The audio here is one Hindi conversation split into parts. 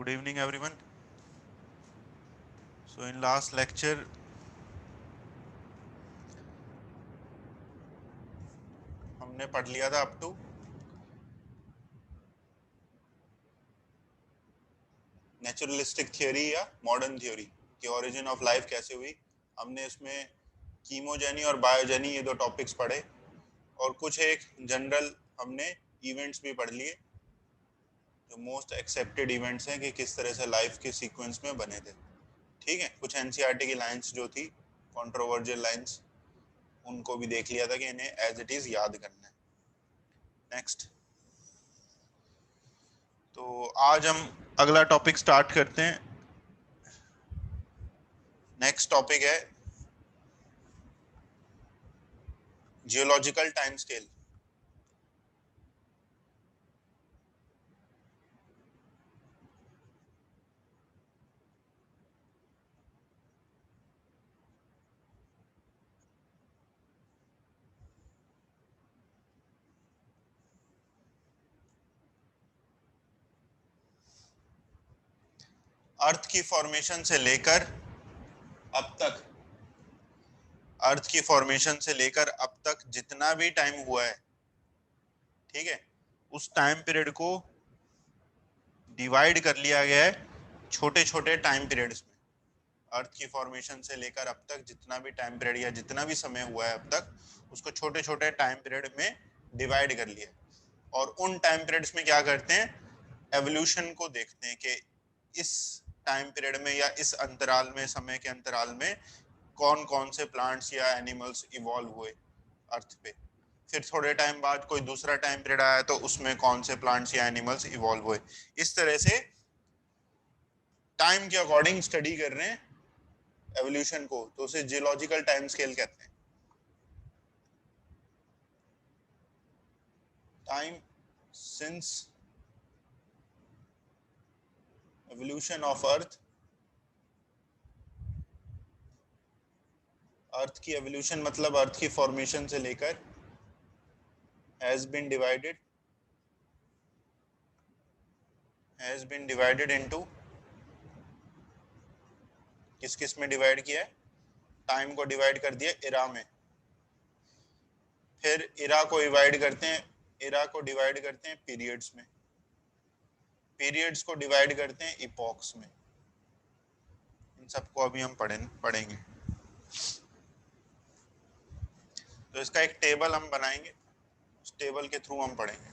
Good evening, everyone. So in last lecture, हमने पढ़ लिया था अप टू नेचुरलिस्टिक थ्योरी या मॉडर्न थ्योरी कि ओरिजिन ऑफ लाइफ कैसे हुई। हमने इसमें कीमोजेनी और बायोजेनी ये दो टॉपिक्स पढ़े और कुछ एक जनरल हमने इवेंट्स भी पढ़ लिए जो मोस्ट एक्सेप्टेड इवेंट्स हैं कि किस तरह से लाइफ के सीक्वेंस में बने थे। ठीक है, कुछ एनसीईआरटी की लाइंस जो थी कंट्रोवर्शियल लाइंस, उनको भी देख लिया था कि इन्हें एज इट इज याद करना है। नेक्स्ट, तो आज हम अगला टॉपिक स्टार्ट करते हैं। नेक्स्ट टॉपिक है जियोलॉजिकल टाइम स्केल। अर्थ की फॉर्मेशन से लेकर अब तक, अर्थ की फॉर्मेशन से लेकर अब तक जितना भी टाइम हुआ है, ठीक है, उस टाइम पीरियड को डिवाइड कर लिया गया है छोटे छोटे टाइम पीरियड्स में। अर्थ की फॉर्मेशन से लेकर अब तक जितना भी टाइम पीरियड या जितना भी समय हुआ है अब तक, उसको छोटे छोटे टाइम पीरियड में डिवाइड कर लिया। और उन टाइम पीरियड्स में क्या करते हैं, एवोल्यूशन को देखते हैं कि इस टाइम पीरियड में या इस अंतराल में, समय के अंतराल में कौन कौन से प्लांट्स या एनिमल्स इवॉल्व हुए अर्थ पे। फिर थोड़े टाइम बाद कोई दूसरा टाइम पीरियड आया तो उसमें कौन से प्लांट्स या एनिमल्स इवॉल्व हुए। इस तरह से टाइम के अकॉर्डिंग स्टडी कर रहे हैं एवोल्यूशन को, तो उसे जियोलॉजिकल टाइम स्केल कहते हैं। Time since evolution of earth, earth की एवोल्यूशन मतलब अर्थ की फॉर्मेशन से लेकर हैज बीन डिवाइडेड इनटू, किस किस में डिवाइड किया है, टाइम को डिवाइड कर दिया इरा में। फिर इरा को डिवाइड करते हैं, इरा को डिवाइड करते हैं पीरियड्स में, पीरियड्स को डिवाइड करते हैं इपॉक्स में। इन सबको अभी हम पढ़ेंगे। तो इसका एक टेबल हम बनाएंगे, उस टेबल के थ्रू हम पढ़ेंगे।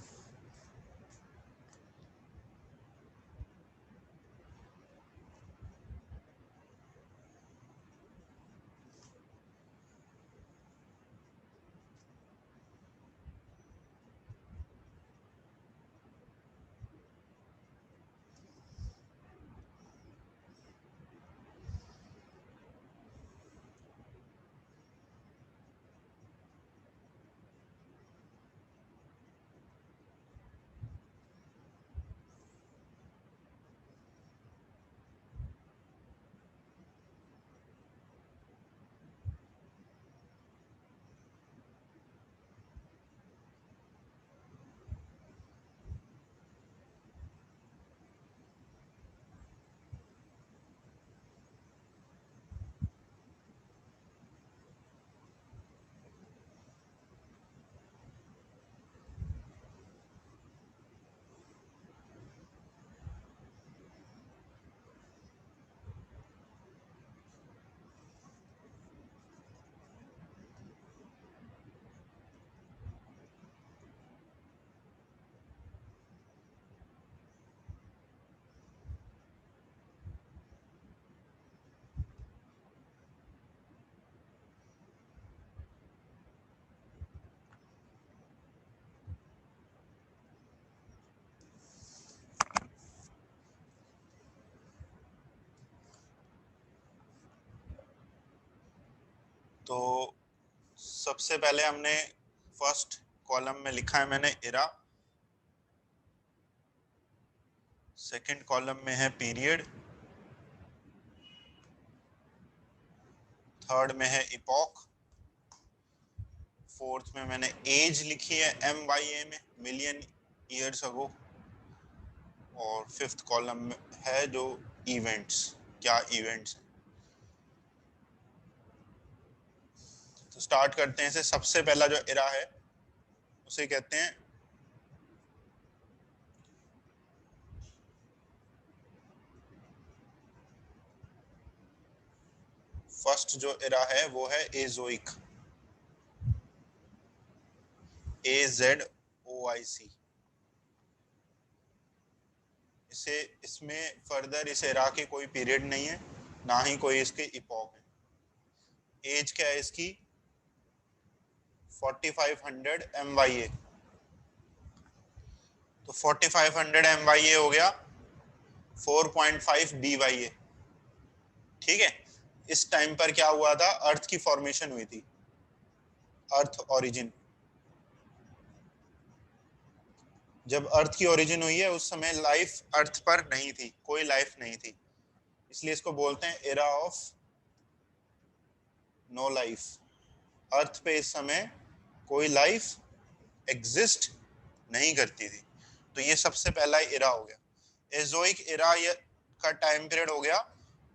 तो सबसे पहले हमने फर्स्ट कॉलम में लिखा है मैंने इरा, सेकंड कॉलम में है पीरियड, थर्ड में है इपॉक, फोर्थ में मैंने एज लिखी है MYA में, मिलियन ईयर्स अगो, और फिफ्थ कॉलम में है जो इवेंट्स, क्या इवेंट्स हैं। तो स्टार्ट करते हैं इसे। सबसे पहला जो एरा है उसे कहते हैं फर्स्ट जो एरा है वो है एजोइक, AZOIC। इसे इसमें फर्दर इस एरा के कोई पीरियड नहीं है, ना ही कोई इसके इपॉक है। एज क्या है इसकी? 4500 MYA। तो 4500 MYA हो गया 4.5 BYA। ठीक है, इस टाइम पर क्या हुआ था? अर्थ की फॉर्मेशन हुई थी, अर्थ ओरिजिन। जब अर्थ की ओरिजिन हुई है उस समय लाइफ अर्थ पर नहीं थी, कोई लाइफ नहीं थी, इसलिए इसको बोलते हैं एरा ऑफ नो लाइफ। अर्थ पे इस समय कोई लाइफ एग्जिस्ट नहीं करती थी। तो ये सबसे पहला एरा हो गया। एजोइक एरा का टाइम पीरियड हो गया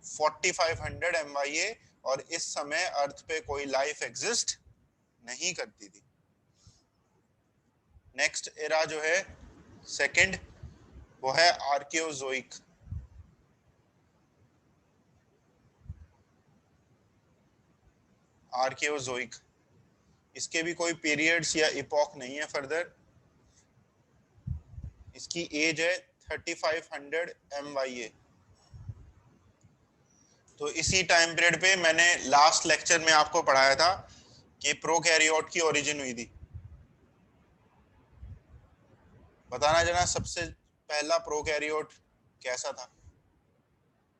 4500 MYA, और इस समय अर्थ पे कोई लाइफ एग्जिस्ट नहीं करती थी। नेक्स्ट एरा जो है सेकंड, वो है आर्कियोजोइक। आर्कियोजोइक, इसके भी कोई पीरियड्स या इपॉक नहीं है फर्दर। इसकी एज है 3500 MYA। तो इसी टाइम पीरियड पे मैंने लास्ट लेक्चर में आपको पढ़ाया था कि प्रोकैरियोट की ओरिजिन हुई थी। बताना जरा सबसे पहला प्रोकैरियोट कैसा था,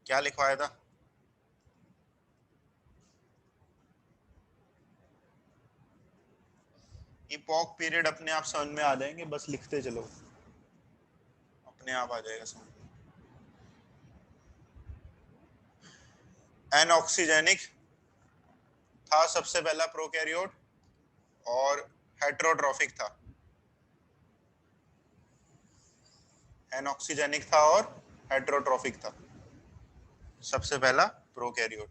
क्या लिखवाया था? इपॉक पीरियड अपने आप समझ में आ जाएंगे, बस लिखते चलो, अपने आप आ जाएगा समझ में। एनऑक्सीजेनिक था सबसे पहला प्रोकैरियोट, और हेटेरोट्रॉफिक था। एनऑक्सीजेनिक था और हेटेरोट्रॉफिक था सबसे पहला प्रोकैरियोट।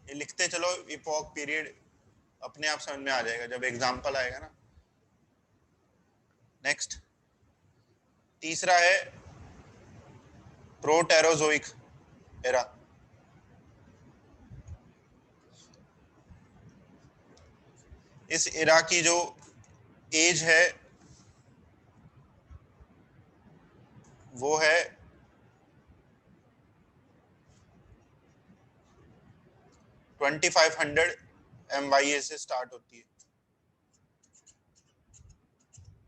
ये लिखते चलो, इपॉक पीरियड अपने आप समझ में आ जाएगा जब एग्जांपल आएगा ना। नेक्स्ट तीसरा है प्रोटेरोजोइक एरा। इस एरा की जो एज है वो है 2500 MYA से स्टार्ट होती है।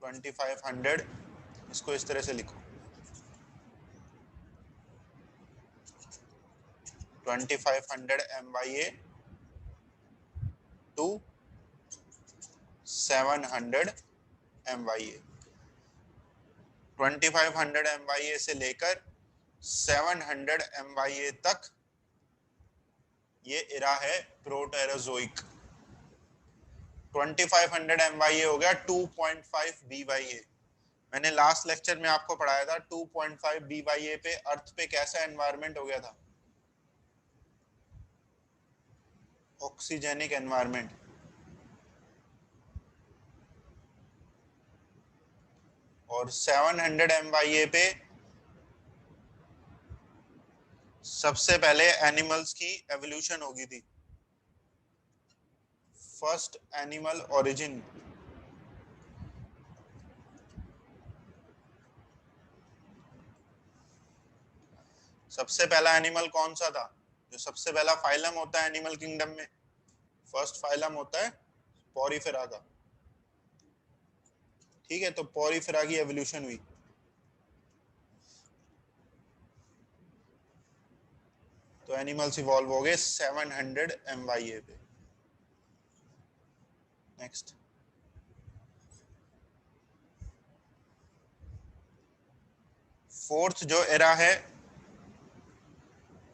2500, इसको इस तरह से लिखो, 2500 MYA टू 700 MYA। 2500 MYA से लेकर 700 MYA तक ये एरा है प्रोटेरोजोइक। 2500 MYA हो गया 2.5 BYA। मैंने लास्ट लेक्चर में आपको पढ़ाया था 2.5 BYA पे अर्थ पे कैसा एनवायरनमेंट हो गया था? Oxygenic environment. और 700 MYA पे सबसे पहले एनिमल्स की एवोल्यूशन होगी थी, फर्स्ट एनिमल ओरिजिन। सबसे पहला एनिमल कौन सा था? जो सबसे पहला फाइलम होता है एनिमल किंगडम में, फर्स्ट फाइलम होता है पोरिफेरा का। ठीक है, तो पोरिफेरा की एवोल्यूशन हुई। तो एनिमल्स इवॉल्व हो गए 700 MYA पे। नेक्स्ट फोर्थ जो एरा है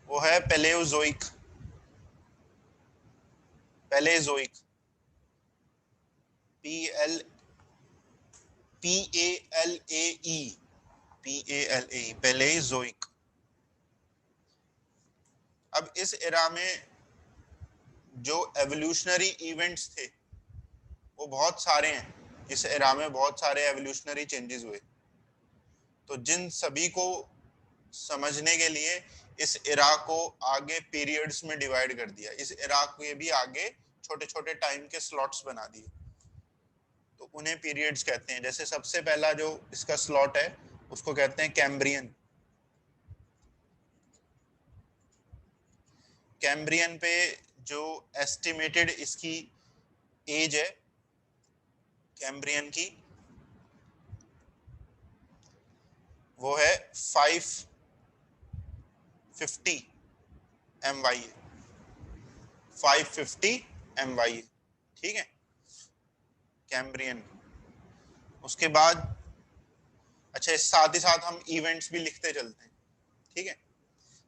वो है पैलेओजोइक। पैलेजोइक, PALAE, PALAE, पैलेजोइक। अब इस एरा में जो एवोल्यूशनरी इवेंट्स थे वो बहुत सारे हैं। इस एरा में बहुत सारे एवोल्यूशनरी चेंजेस हुए। तो जिन सभी को समझने के लिए इस एरा को आगे पीरियड्स में डिवाइड कर दिया। इस एरा को भी आगे छोटे छोटे टाइम के स्लॉट्स बना दिए, तो उन्हें पीरियड्स कहते हैं। जैसे सबसे पहला जो इसका स्लॉट है उसको कहते हैं कैम्ब्रियन। कैम्ब्रियन पे जो एस्टिमेटेड इसकी एज है कैम्ब्रियन की, वो है 550 MYA, 550 MYA, ठीक है, कैम्ब्रियन। उसके बाद अच्छा, इस साथ ही साथ हम इवेंट्स भी लिखते चलते हैं, ठीक है।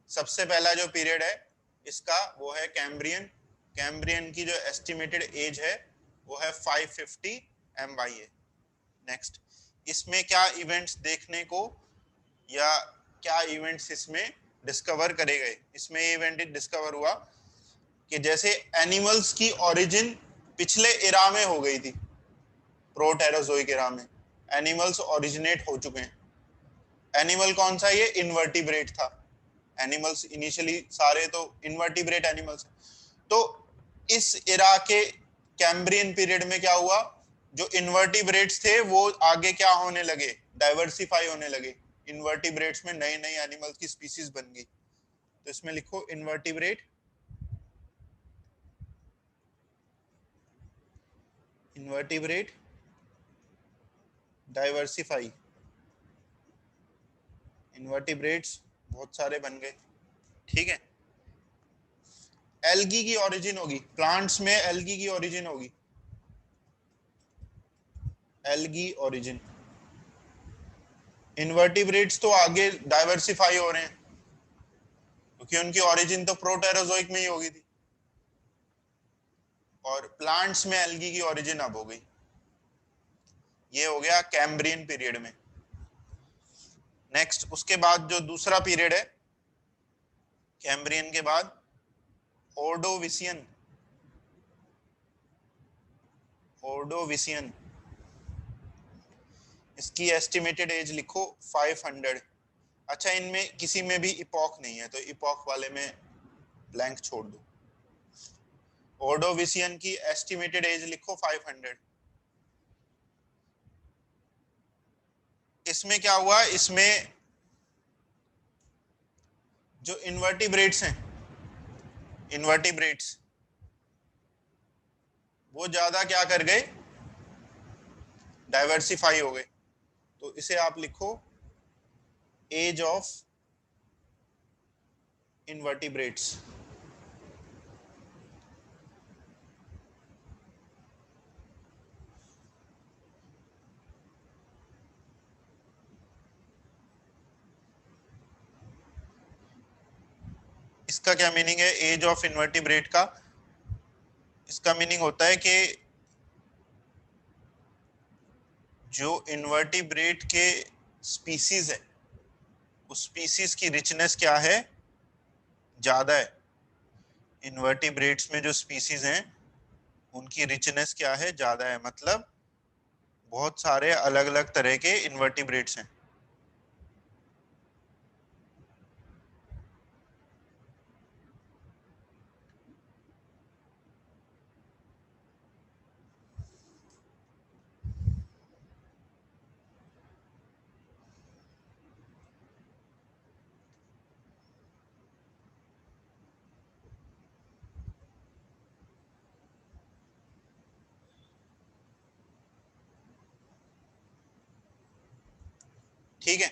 सबसे पहला जो पीरियड है इसका वो है कैम्ब्रियन। कैम्ब्रियन की जो एस्टिमेटेड एज है वो है 550 MYA। नेक्स्ट, इसमें क्या इवेंट्स देखने को या क्या इवेंट्स इसमें डिस्कवर करे गए। इसमें ये इवेंट डिस्कवर हुआ कि जैसे एनिमल्स की ओरिजिन पिछले एरा में हो गई थी, प्रोटेरोजोइक एरा में एनिमल्स ओरिजिनेट हो चुके हैं। एनिमल कौन सा, ये इनवर्टिब्रेट था। एनिमल्स इनिशियली सारे तो इनवर्टिब्रेट एनिमल्स। तो इस एरा के कैम्ब्रियन पीरियड में क्या हुआ, जो इनवर्टिब्रेट्स थे वो आगे क्या होने लगे, डाइवर्सिफाई होने लगे। इनवर्टिब्रेट्स में नई नई एनिमल्स की स्पीसीज बन गई। तो इसमें लिखो इनवर्टिब्रेट, इनवर्टिब्रेट डाइवर्सिफाई। इनवर्टिब्रेट्स बहुत सारे बन गए, ठीक है। एल्गी की ओरिजिन होगी, प्लांट्स में एल्गी की ओरिजिन होगी, एल्गी ओरिजिन। इनवर्टिब्रेट्स तो आगे डाइवर्सिफाई हो रहे हैं क्योंकि उनकी ओरिजिन तो प्रोटेरोजोइक में ही होगी थी, और प्लांट्स में एल्गी की ओरिजिन अब हो गई। ये हो गया कैम्ब्रियन पीरियड में। नेक्स्ट, उसके बाद जो दूसरा पीरियड है कैम्ब्रियन के बाद, ओर्डोविसियन। ओर्डोविसियन, इसकी एस्टिमेटेड एज लिखो 500। अच्छा, इनमें किसी में भी इपॉक नहीं है तो इपॉक वाले में ब्लैंक छोड़ दो। ओर्डोविसियन की एस्टिमेटेड एज लिखो 500। इसमें क्या हुआ, इसमें जो इनवर्टिब्रेट्स हैं, इनवर्टिब्रेट्स वो ज्यादा क्या कर गए, डाइवर्सिफाई हो गए। तो इसे आप लिखो एज ऑफ इनवर्टिब्रेट्स। इसका क्या मीनिंग है एज ऑफ इनवर्टिब्रेट का? इसका मीनिंग होता है कि जो इनवर्टिब्रेट के स्पीसीज है उस स्पीसीज की रिचनेस क्या है, ज्यादा है। इनवर्टिब्रेट्स में जो स्पीसीज हैं उनकी रिचनेस क्या है, ज्यादा है। मतलब बहुत सारे अलग अलग तरह के इनवर्टिब्रेट्स हैं। ठीक है,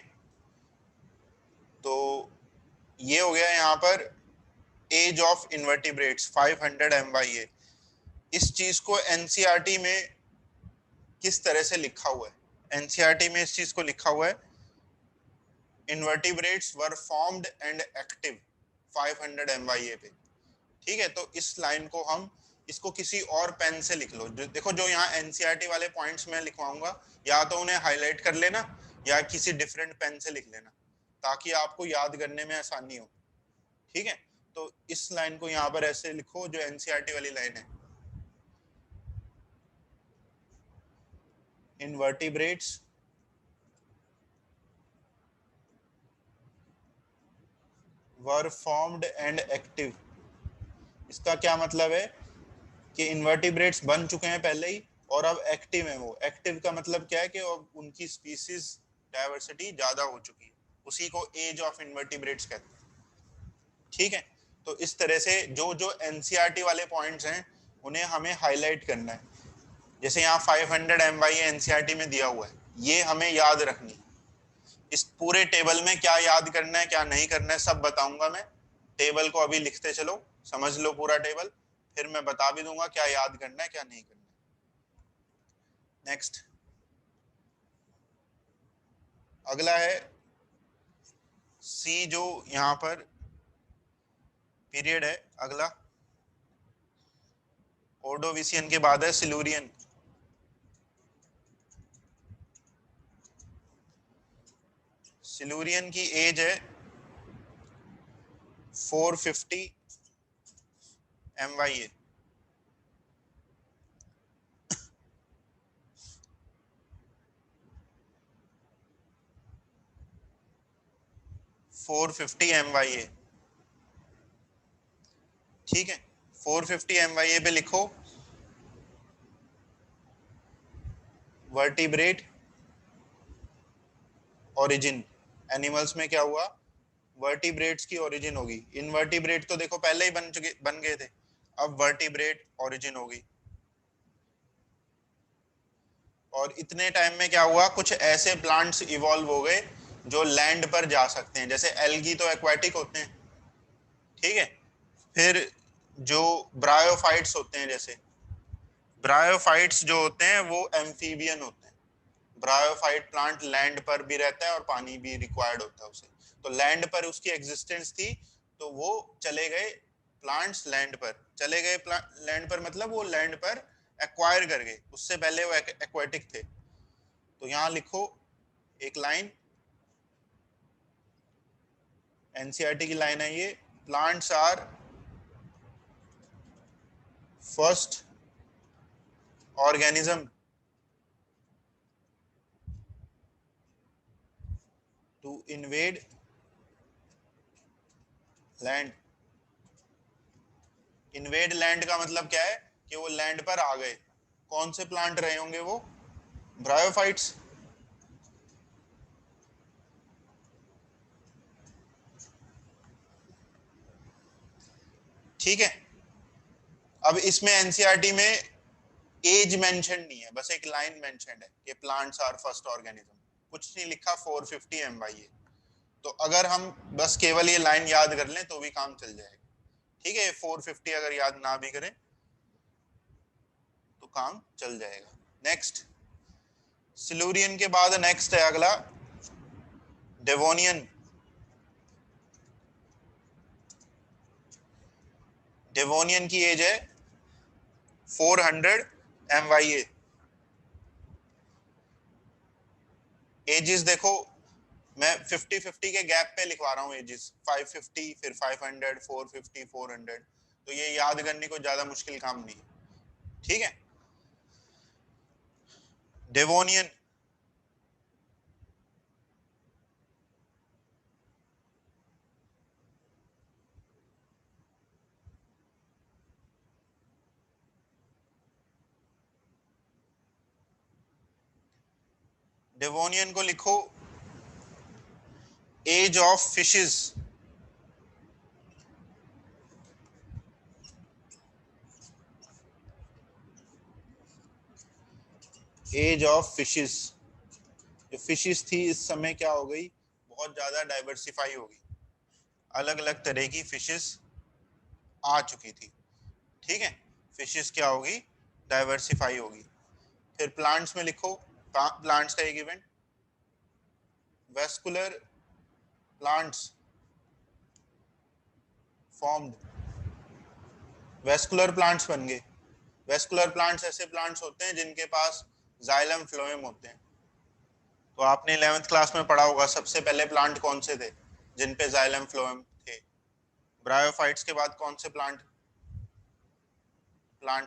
तो ये हो गया यहाँ पर एज ऑफ इनवर्टिब्रेट्स 500 MYA। इस चीज को एनसीईआरटी में किस तरह से लिखा हुआ है, एनसीईआरटी में इस चीज को लिखा हुआ है, invertebrates were formed and active 500 MYA पे। ठीक है, तो इस लाइन को हम इसको किसी और पेन से लिख लो। देखो जो यहाँ एनसीईआरटी वाले पॉइंट्स मैं लिखवाऊंगा, या तो उन्हें हाईलाइट कर लेना या किसी डिफरेंट पेन से लिख लेना, ताकि आपको याद करने में आसानी हो। ठीक है, तो इस लाइन को यहाँ पर ऐसे लिखो जो एनसीईआरटी वाली लाइन है। Invertebrates were formed and active. इसका क्या मतलब है कि इनवर्टिब्रेट्स बन चुके हैं पहले ही और अब एक्टिव है। वो एक्टिव का मतलब क्या है कि अब उनकी स्पीसीज डाइवर्सिटी ज्यादा हो चुकी है, उसी को एज ऑफ इनवर्टिब्रेट्स कहते हैं। ठीक है, तो इस तरह से जो जो एनसीईआरटी वाले पॉइंट्स हैं उन्हें हमें हाईलाइट करना है। जैसे यहाँ 500 MYA एनसीईआरटी में दिया हुआ है, ये हमें याद रखनी है। इस पूरे टेबल में क्या याद करना है क्या नहीं करना है सब बताऊंगा मैं। टेबल को अभी लिखते चलो, समझ लो पूरा टेबल, फिर मैं बता भी दूंगा क्या याद करना है क्या नहीं करना है। नेक्स्ट, अगला है सी, जो यहाँ पर पीरियड है। अगला ओर्डोविसियन के बाद है सिलूरियन। सिलूरियन की एज है 450 MYA। 450 MYA। ठीक है, 450 MYA पे लिखो वर्टिब्रेट ओरिजिन। एनिमल्स में क्या हुआ, वर्टिब्रेट्स की ओरिजिन होगी। इनवर्टिब्रेट तो देखो पहले ही बन गए थे, अब वर्टिब्रेट ओरिजिन होगी। और इतने टाइम में क्या हुआ, कुछ ऐसे प्लांट्स इवॉल्व हो गए जो लैंड पर जा सकते हैं। जैसे एल्गी तो एक्वाटिक होते हैं, ठीक है। फिर जो ब्रायोफाइट्स होते हैं, जैसे ब्रायोफाइट्स जो होते हैं वो एम्फीबियन होते हैं। ब्रायोफाइट प्लांट लैंड पर भी रहता है और पानी भी रिक्वायर्ड होता है उसे। तो लैंड पर उसकी एग्जिस्टेंस थी, तो वो चले गए प्लांट्स लैंड पर, चले गए लैंड पर मतलब वो लैंड पर एक्वायर कर गए, उससे पहले वो एक्वाटिक थे। तो यहाँ लिखो एक लाइन, एनसीईआरटी की लाइन है ये, plants are first organism to invade land. Invade land का मतलब क्या है कि वो लैंड पर आ गए। कौन से प्लांट रहे होंगे वो, ब्रायोफाइट्स। ठीक है, अब इसमें एनसीईआरटी में एज मेंशन नहीं है, बस एक लाइन मेंशन है कि प्लांट्स आर फर्स्ट ऑर्गेनिज्म, कुछ नहीं लिखा 450 MYA। तो अगर हम बस केवल ये लाइन याद कर लें तो भी काम चल जाएगा। ठीक है, 450 अगर याद ना भी करें तो काम चल जाएगा। नेक्स्ट, सिलूरियन के बाद नेक्स्ट है अगला डेवोनियन। डेवोनियन की एज है 400 MYA। एजेस देखो, मैं 50-50 के गैप पे लिखवा रहा हूँ एजेस, 550 फिर 500 450 400। तो ये याद करने को ज्यादा मुश्किल काम नहीं है। ठीक है, डेवोनियन डेवोनियन को लिखो age of fishes. Age of fishes, जो फिशेस थी इस समय क्या हो गई, बहुत ज्यादा डाइवर्सिफाई हो गई, अलग अलग तरह की फिशेस आ चुकी थी। ठीक है, फिशेस क्या होगी, डाइवर्सिफाई होगी। फिर प्लांट्स में लिखो, प्लांट्स का एक event, vascular plants formed. Vascular plants बन गए। वेस्कुलर प्लांट्स ऐसे प्लांट्स होते हैं जिनके पास जाइलम फ्लोएम होते हैं। तो आपने 11th क्लास में पढ़ा होगा सबसे पहले प्लांट कौन से थे जिन पे जाइलम फ्लोएम थे। ब्रायोफाइट्स के बाद कौन से प्लांट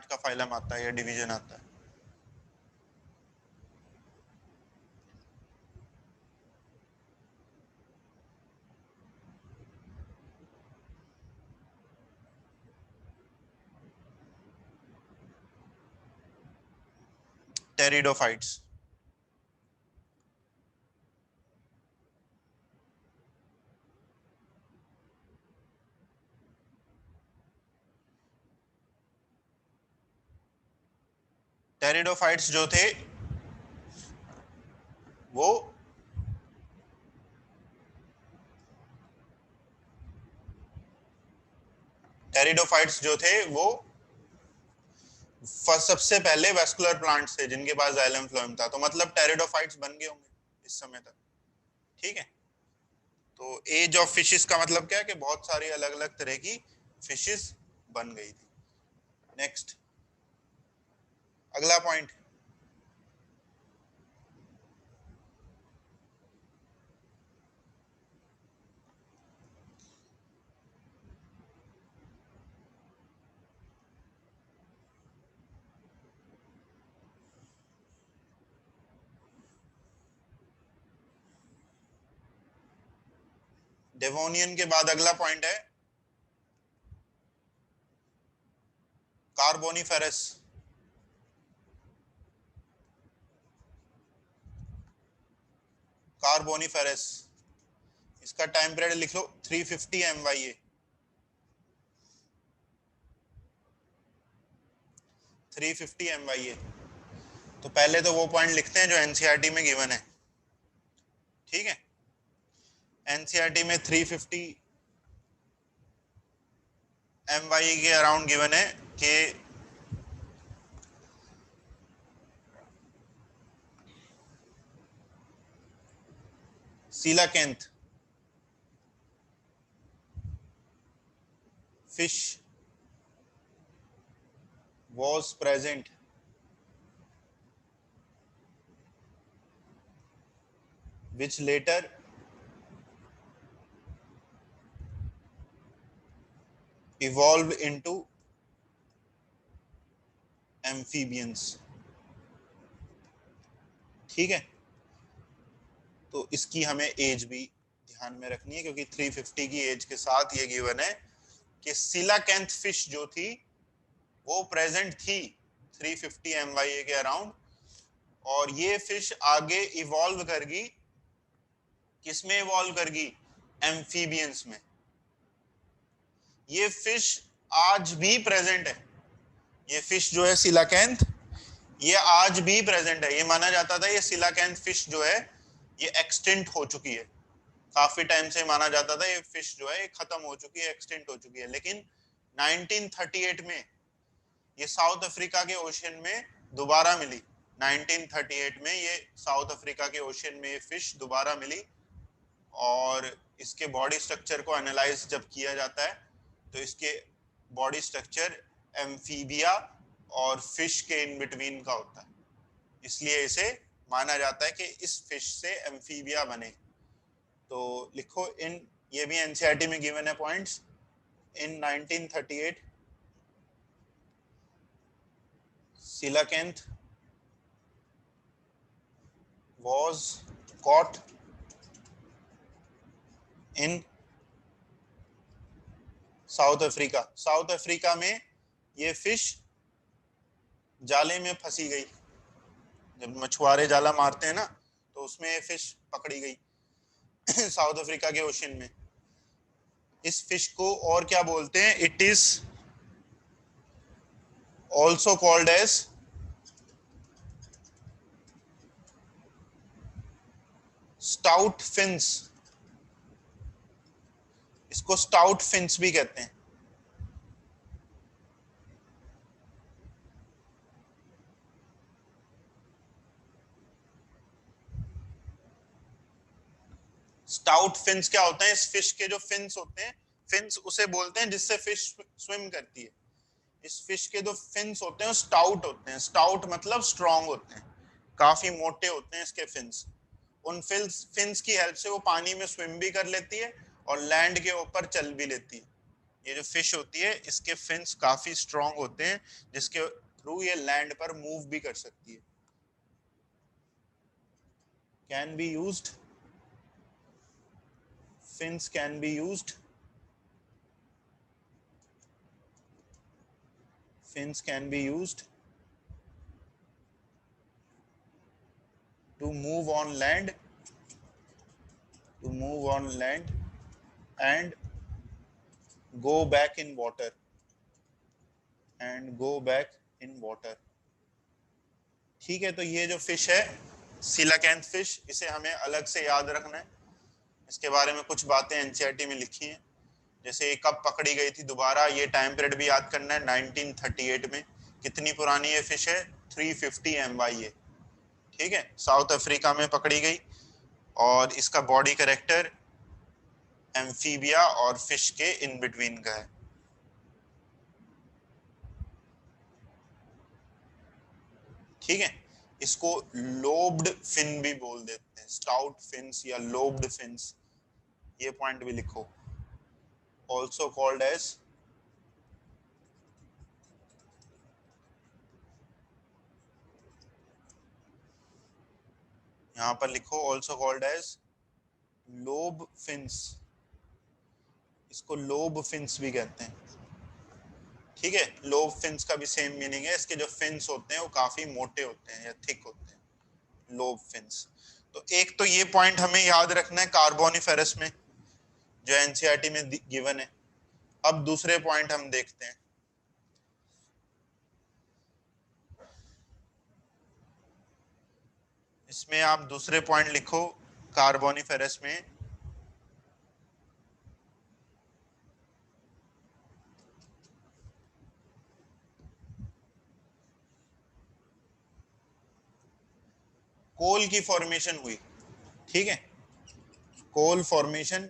का फाइलम आता है या डिवीजन आता है? टेरिडोफाइट्स। टेरिडोफाइट्स जो थे वो सबसे पहले वेस्कुलर प्लांट्स थे जिनके पास जाइलम फ्लोएम था। तो मतलब टेरिडोफाइट्स बन गए होंगे इस समय तक। ठीक है, तो एज ऑफ फिशेस का मतलब क्या है कि बहुत सारी अलग अलग तरह की फिशेस बन गई थी। नेक्स्ट, अगला पॉइंट, डेवोनियन के बाद अगला पॉइंट है कार्बोनिफेरस। कार्बोनिफेरस, इसका टाइम पीरियड लिख लो 350 MYA। 350 MYA। तो पहले तो वो पॉइंट लिखते हैं जो एनसीईआरटी में गिवन है। ठीक है, एनसीईआरटी में 350 MYA के अराउंड गिवन है कि coelacanth fish was present which later evolved into amphibians। ठीक है, तो इसकी हमें एज भी ध्यान में रखनी है क्योंकि 350 की एज के साथ ये गिवन है कि coelacanth फिश जो थी वो प्रेजेंट थी 350 MYA के अराउंड, और ये फिश आगे इवॉल्व करगी, किसमें इवॉल्व करगी? एम्फीबियंस में। ये फिश आज भी प्रेजेंट है। ये फिश जो है coelacanth, ये आज भी प्रेजेंट है। ये माना जाता था ये coelacanth फिश जो है ये एक्सटिंक्ट हो चुकी है। काफी टाइम से माना जाता था ये फिश जो है खत्म हो चुकी है, एक्सटिंक्ट हो चुकी है। लेकिन 1938 में ये साउथ अफ्रीका के ओशन में दोबारा मिली। 1938 में ये साउथ अफ्रीका के ओशन में ये फिश दोबारा मिली, और इसके बॉडी स्ट्रक्चर को एनालाइज जब किया जाता है तो इसके बॉडी स्ट्रक्चर एम्फीबिया और फिश के इन बिटवीन का होता है, इसलिए इसे माना जाता है कि इस फिश से एम्फीबिया बने। तो लिखो इन, ये भी एनसीईआरटी में गिवन है points. In 1938 coelacanth was caught in south Africa. South Africa में ये फिश जाले में फंसी गई। जब मछुआरे जाला मारते हैं ना तो उसमें ये फिश पकड़ी गई साउथ अफ्रीका के ओशन में। इस फिश को और क्या बोलते हैं? It is also called as stout fins. इसको स्टाउट फिन्स भी कहते हैं। स्टाउट फिन्स क्या होता है? इस फिश के जो फिन्स होते हैं, फिन्स उसे बोलते हैं जिससे फिश स्विम करती है। इस फिश के जो फिन्स होते हैं वो स्टाउट होते हैं। स्टाउट मतलब स्ट्रॉन्ग होते हैं, काफी मोटे होते हैं इसके फिन्स। उन फिन्स की हेल्प से वो पानी में स्विम भी कर लेती है और लैंड के ऊपर चल भी लेती है। ये जो फिश होती है इसके फिन्स काफी स्ट्रॉन्ग होते हैं, जिसके थ्रू ये लैंड पर मूव भी कर सकती है। Can be used, fins can be used, fins can be used to move on land, to move on land and go back in water, and go back in water। ठीक है, तो ये जो फिश है सिलाकैंथ फिश, इसे हमें अलग से याद रखना है। इसके बारे में कुछ बातें एनसीईआरटी में लिखी हैं, जैसे ये कब पकड़ी गई थी दोबारा, ये टाइम पीरियड भी याद करना है, 1938 में। कितनी पुरानी ये फिश है, 350 MYA। ठीक है, साउथ अफ्रीका में पकड़ी गई और इसका बॉडी कैरेक्टर एम्फीबिया और फिश के इन बिटवीन का है। ठीक है, इसको लोब्ड फिन भी बोल देते हैं, स्टाउट फिन्स या लोब्ड फिन्स, ये पॉइंट भी लिखो। ऑल्सो कॉल्ड एज, यहां पर लिखो also called as lobe fins, इसको लोब फिन्स भी कहते हैं। ठीक है, लोब फिन्स का भी सेम मीनिंग है, इसके जो फिन्स होते हैं वो काफी मोटे होते हैं या थिक होते हैं, लोब फिन्स। तो एक तो ये पॉइंट हमें याद रखना है कार्बोनिफेरस में, जो एनसीईआरटी में गिवन है। अब दूसरे पॉइंट हम देखते हैं। इसमें आप दूसरे पॉइंट लिखो कार्बोनिफेरस में, कोल की फॉर्मेशन हुई। ठीक है, coal formation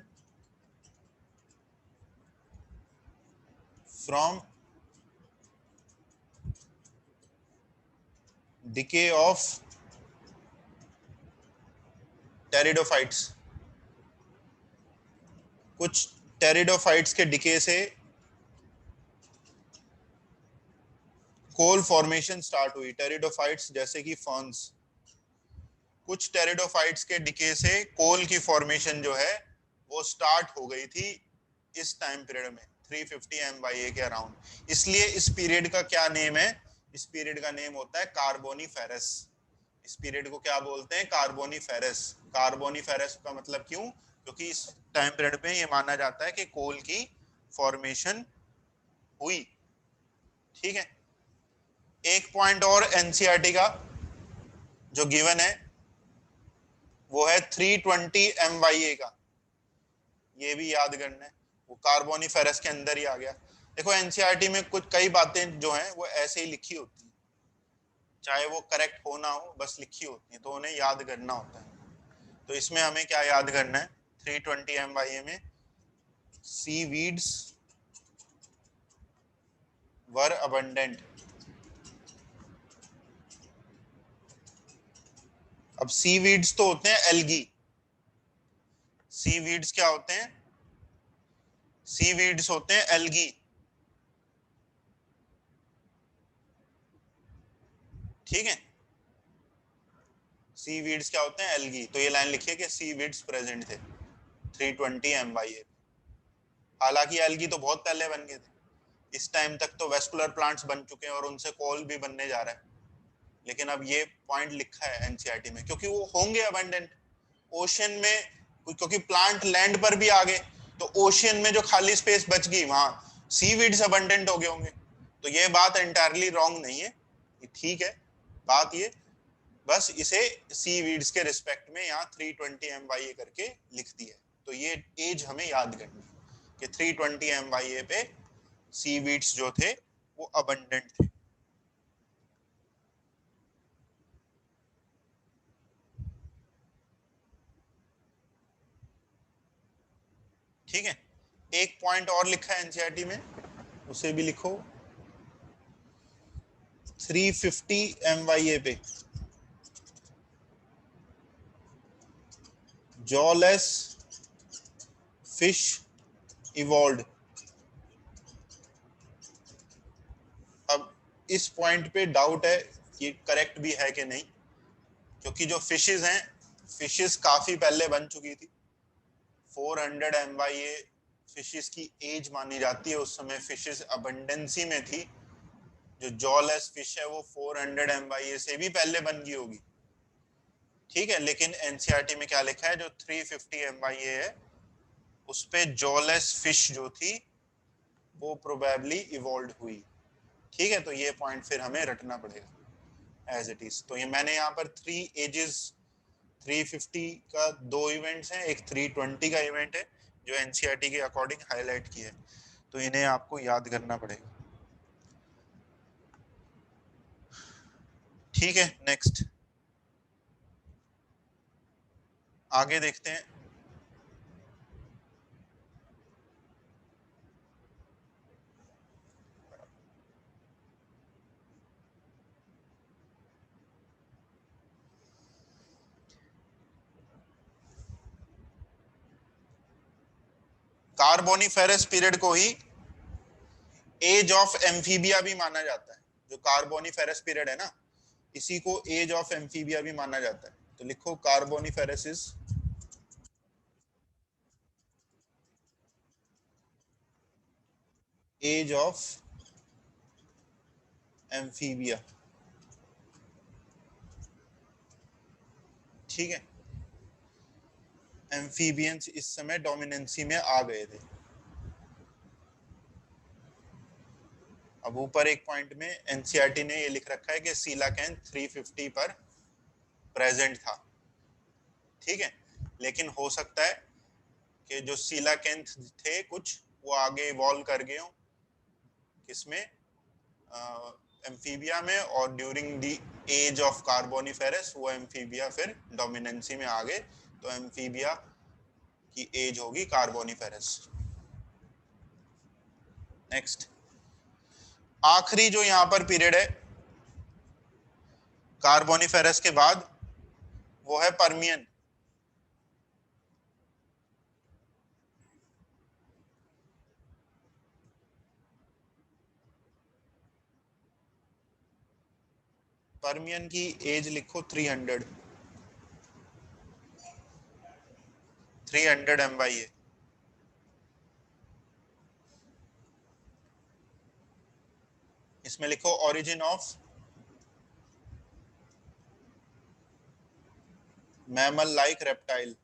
from decay of pteridophytes, कुछ टेरिडोफाइट्स के डिके से कोल फॉर्मेशन स्टार्ट हुई। टेरिडोफाइट्स जैसे कि फर्न्स, कुछ टेरिडोफाइट्स के डिके से कोल की फॉर्मेशन जो है वो स्टार्ट हो गई थी इस टाइम पीरियड में, 350 MYA के अराउंड। इसलिए इस पीरियड का क्या नेम है, इस पीरियड का नेम होता है कार्बोनिफेरस। इस पीरियड को क्या बोलते हैं, कार्बोनिफेरस। कार्बोनिफेरस का मतलब क्यों, क्योंकि इस टाइम पीरियड में ये माना जाता है कि कोल की फॉर्मेशन हुई। ठीक है, एक पॉइंट और एनसीईआरटी का जो गिवन है वो है 320 MYA का, ये भी याद करना है, वो कार्बोनिफेरस के अंदर ही आ गया। देखो एनसीईआरटी में कुछ कई बातें जो हैं वो ऐसे ही लिखी होती हैं, चाहे वो करेक्ट हो ना हो, बस लिखी होती हैं, तो उन्हें याद करना होता है। तो इसमें हमें क्या याद करना है, 320 MYA में सी वीड्स वर अबंडेंट। अब सी वीड्स तो होते हैं एल्गी, सी वीड्स क्या होते हैं, सी वीड्स होते हैं एल्गी। ठीक है, सी वीड्स क्या होते हैं, एल्गी। तो ये लाइन लिखिए कि सी वीड्स प्रेजेंट थे 320 MYA। हालांकि एल्गी तो बहुत पहले बन गए थे, इस टाइम तक तो वेस्कुलर प्लांट्स बन चुके हैं और उनसे कोल भी बनने जा रहा है। लेकिन अब ये पॉइंट लिखा है एनसीईआरटी में क्योंकि वो होंगे अबंडेंट ओशन में, क्योंकि प्लांट लैंड पर भी आ गए, तो ओशियन में जो खाली स्पेस बच गई वहां सीवीड्स अबंडेंट हो गए होंगे। तो ये बात एंटायरली रॉन्ग नहीं है, ठीक है बात ये, बस इसे सीवीड्स के रिस्पेक्ट में यहाँ 320 MYA करके लिख दिया। तो ये एज हमें याद करनी है कि 320 MYA पे सीवीड्स जो थे वो अबंडेंट थे। ठीक है, एक पॉइंट और लिखा है एनसीईआरटी में, उसे भी लिखो। 350 MYA पे जॉलेस फिश इवॉल्व। अब इस पॉइंट पे डाउट है कि करेक्ट भी है कि नहीं, क्योंकि जो फिशेस हैं, फिशेस काफी पहले बन चुकी थी। 400 MYA फिशेस की एज मानी जाती है, उस समय फिशेस अबंडेंसी में थी। जो जॉलेस फिश है वो 400 MYA से भी पहले बन गई होगी, ठीक है। लेकिन एनसीईआरटी में क्या लिखा है, जो 350 MYA है उस पे जॉलेस फिश जो थी वो प्रोबेबली इवॉल्व हुई, ठीक है। तो ये पॉइंट फिर हमें रटना पड़ेगा एज इट इज। तो ये मैंने यहाँ पर 3 एजेस, 350 का 2 इवेंट्स हैं, एक 320 का इवेंट है जो एनसीईआरटी के अकॉर्डिंग हाईलाइट किया है, तो इन्हें आपको याद करना पड़ेगा, ठीक है। नेक्स्ट आगे देखते हैं। कार्बोनिफेरस पीरियड को ही एज ऑफ एम्फीबिया भी माना जाता है। जो कार्बोनिफेरस पीरियड है ना, इसी को एज ऑफ एम्फीबिया भी माना जाता है। तो लिखो Carboniferous is age of amphibia, ठीक है। एम्फीबियंस इस समय डोमिनेंसी में आ गए थे। अब ऊपर एक पॉइंट में एनसीईआरटी ने ये लिख रखा है कि सीलाकेंथ 350 पर प्रेजेंट था, ठीक है। लेकिन हो सकता है कि जो सीलाकेंथ थे कुछ वो आगे इवॉल्व कर गए हो किसमें, एम्फीबिया में, और during the age of Carboniferous वो एम्फीबिया फिर डोमिनेंसी में आ गए, तो एम्फीबिया की एज होगी कार्बोनिफेरस। नेक्स्ट आखिरी जो यहाँ पर पीरियड है कार्बोनिफेरस के बाद, वो है पर्मियन। पर्मियन की एज लिखो 300 MYA। इसमें लिखो origin of mammal like reptile.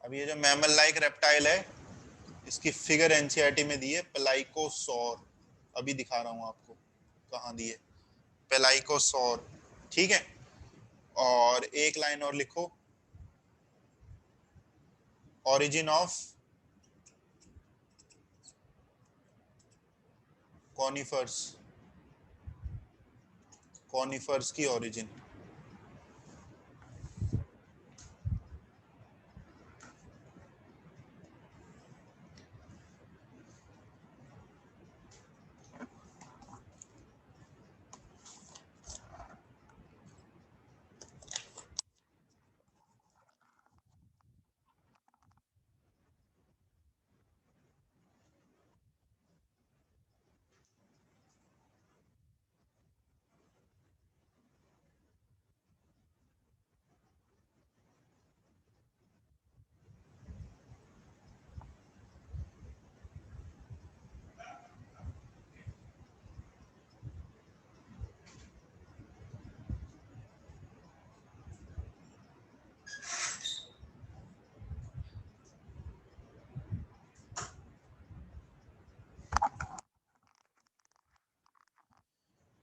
अब ये जो मैमल लाइक रेप्टाइल है, इसकी फिगर एनसीईआरटी में दी है, पेलाइकोसॉर। अभी दिखा रहा हूं आपको कहाँ दी है, पेलाइकोसॉर, ठीक है। और एक लाइन और लिखो, ओरिजिन ऑफ कॉनिफर्स, कॉनिफर्स की ओरिजिन।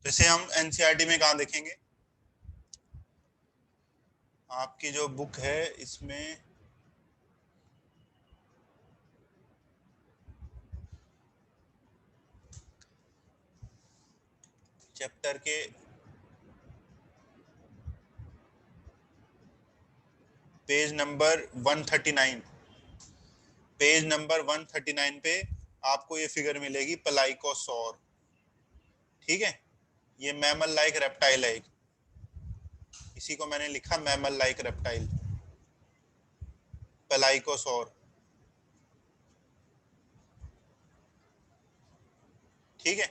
जैसे हम एनसीईआरटी में कहाँ देखेंगे, आपकी जो बुक है इसमें चैप्टर के पेज नंबर 139, पेज नंबर 139 पे आपको ये फिगर मिलेगी प्लाइकोसॉर, ठीक है। ये मैमल लाइक रेप्टाइल है, इसी को मैंने लिखा मैमल लाइक रेप्टाइल, प्लाइकोसॉर, ठीक है।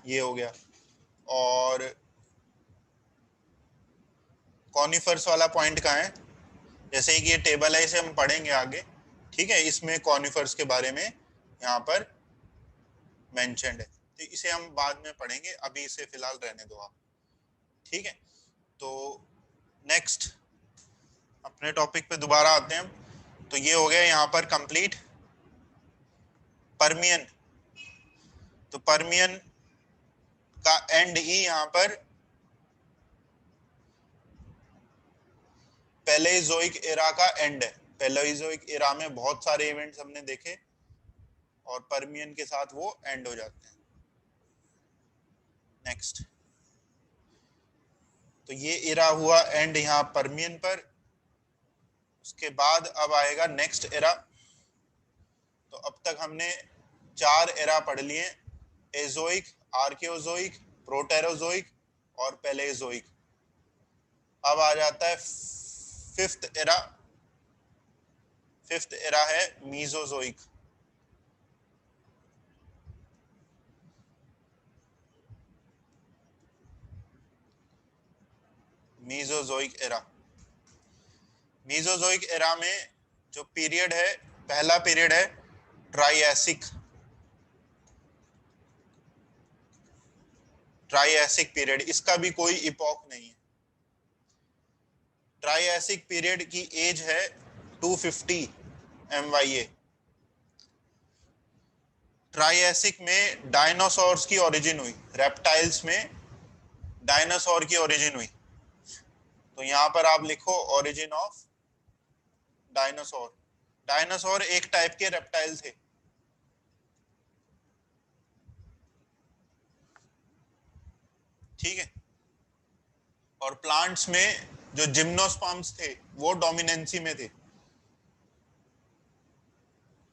ये हो गया। और कॉनिफर्स वाला पॉइंट कहाँ है? जैसे कि ये टेबल है, इसे हम पढ़ेंगे आगे, ठीक है। इसमें कॉनिफर्स के बारे में यहाँ पर मेंशन्ड है, तो इसे हम बाद में पढ़ेंगे, अभी इसे फिलहाल रहने दो आप, ठीक है। तो नेक्स्ट अपने टॉपिक पे दोबारा आते हैं। तो ये हो गया यहाँ पर कंप्लीट परमियन। तो परमियन का एंड ही यहाँ पर पैलेओजोइक एरा का एंड है। पैलेओजोइक एरा में बहुत सारे इवेंट्स हमने देखे और परमियन के साथ वो एंड हो जाते हैं। नेक्स्ट, तो ये एरा हुआ एंड यहाँ परमियन पर। उसके बाद अब आएगा नेक्स्ट एरा। तो अब तक हमने 4 एरा पढ़ लिए, एजोइक, आर्कियोजोइक, प्रोटेरोजोइक और पैलेओजोइक। अब आ जाता है फिफ्थ एरा। फिफ्थ एरा है Mesozoic. Mesozoic era. Mesozoic era में जो पीरियड है, पहला पीरियड है ट्राइएसिक। ट्राइएसिक पीरियड, इसका भी कोई इपॉक नहीं है। ट्राइएसिक पीरियड की एज है 250 MYA। ट्राइएसिक में डायनासोर्स की ओरिजिन हुई, रेप्टाइल्स में डायनासोर की ओरिजिन हुई। तो यहां पर आप लिखो ओरिजिन ऑफ डायनासोर। डायनासोर एक टाइप के रेप्टाइल थे, ठीक है। और प्लांट्स में जो जिम्नोस्पर्म्स थे वो डोमिनेंसी में थे।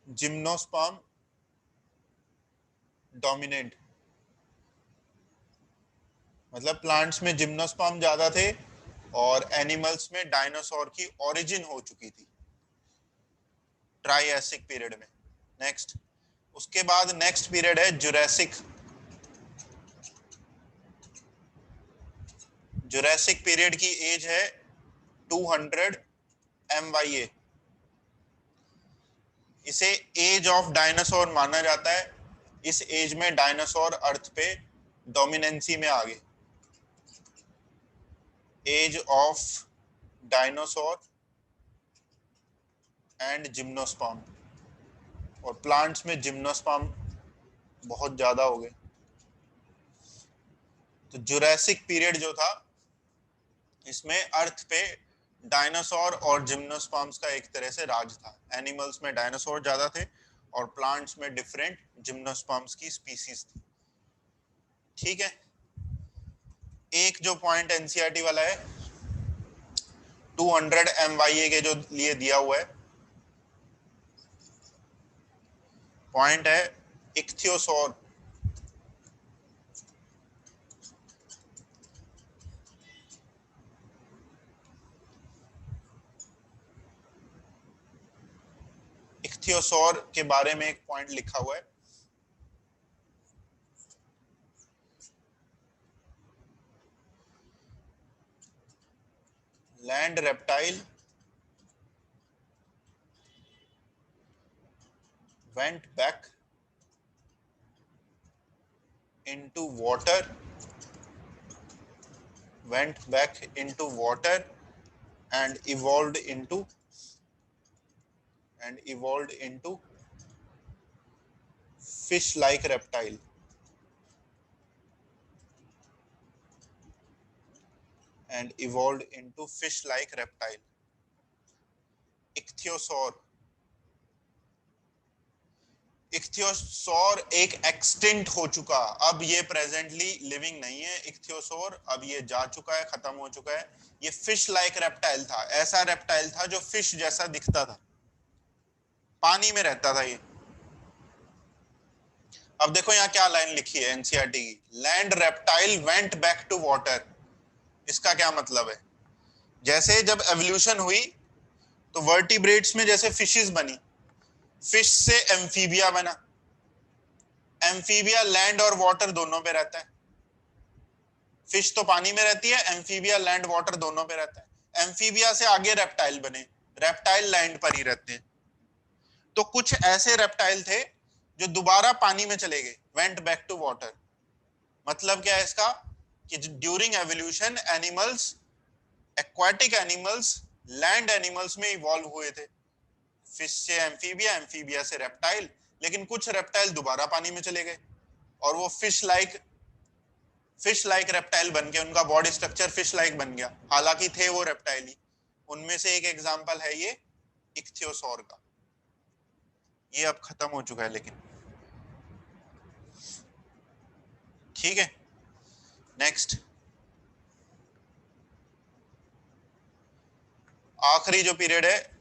जिम्नोस्पर्म डोमिनेंट, मतलब प्लांट्स में जिम्नोस्पर्म ज्यादा थे और एनिमल्स में डायनासोर की ओरिजिन हो चुकी थी ट्राइएसिक पीरियड में। नेक्स्ट, उसके बाद नेक्स्ट पीरियड है जुरासिक। जुरासिक पीरियड की एज है 200 MYA। इसे एज ऑफ डायनासोर माना जाता है। इस एज में डायनासोर अर्थ पे डोमिनेंसी में आ गए। Age of dinosaur and gymnosperm, और प्लांट्स में जिम्नोस्पर्म बहुत ज्यादा हो गए। तो जुरासिक पीरियड जो था, इसमें अर्थ पे डायनासोर और जिम्नोस्पर्म्स का एक तरह से राज था। एनिमल्स में डायनासोर ज्यादा थे और प्लांट्स में डिफरेंट जिम्नोस्पर्म्स की स्पीसीज थी, ठीक है। एक जो पॉइंट एनसीईआरटी वाला है 200 MYA के जो लिए दिया हुआ है, पॉइंट है इक्थियोसोर। इक्थियोसोर के बारे में एक पॉइंट लिखा हुआ है, land reptile went back into water, went back into water and evolved into fish like reptile, and evolved into fish like reptile, ichthyosaur। इक्थियोसोर एक एक्सटिंक्ट हो चुका, अब ये प्रेजेंटली लिविंग नहीं है इक्थियोसोर, अब ये जा चुका है, खत्म हो चुका है। ये फिश लाइक रेप्टाइल था, ऐसा रेप्टाइल था जो फिश जैसा दिखता था, पानी में रहता था ये। अब देखो यहाँ क्या लाइन लिखी है एनसीईआरटी की, land reptile went back to water. इसका क्या मतलब है? जैसे जब एवोल्यूशन हुई तो वर्टिब्रेट्स में जैसे फिशेस बनी, फिश से एम्फीबिया बना, एम्फीबिया लैंड और वाटर दोनों पे रहता है। फिश तो पानी में रहती है, एम्फीबिया लैंड वाटर दोनों पे रहता है। एम्फीबिया से आगे रेप्टाइल बने, रेप्टाइल लैंड पर ही रहते हैं। तो कुछ ऐसे रेप्टाइल थे जो दोबारा पानी में चले गए, वेंट बैक टू वाटर। मतलब क्या है इसका कि during evolution animals, aquatic animals land animals में इवॉल्व हुए थे, फिश से एम्फीबिया, एम्फीबिया से रेप्टाइल। लेकिन कुछ रेप्टाइल दोबारा पानी में चले गए और वो फिश लाइक रेप्टाइल बन गए, उनका बॉडी स्ट्रक्चर फिश लाइक बन गया, हालांकि थे वो रेप्टाइल ही। उनमें से एक एग्जांपल है ये इक्थियोसॉर का। ये अब खत्म हो चुका है लेकिन, ठीक है। नेक्स्ट, आखिरी जो पीरियड है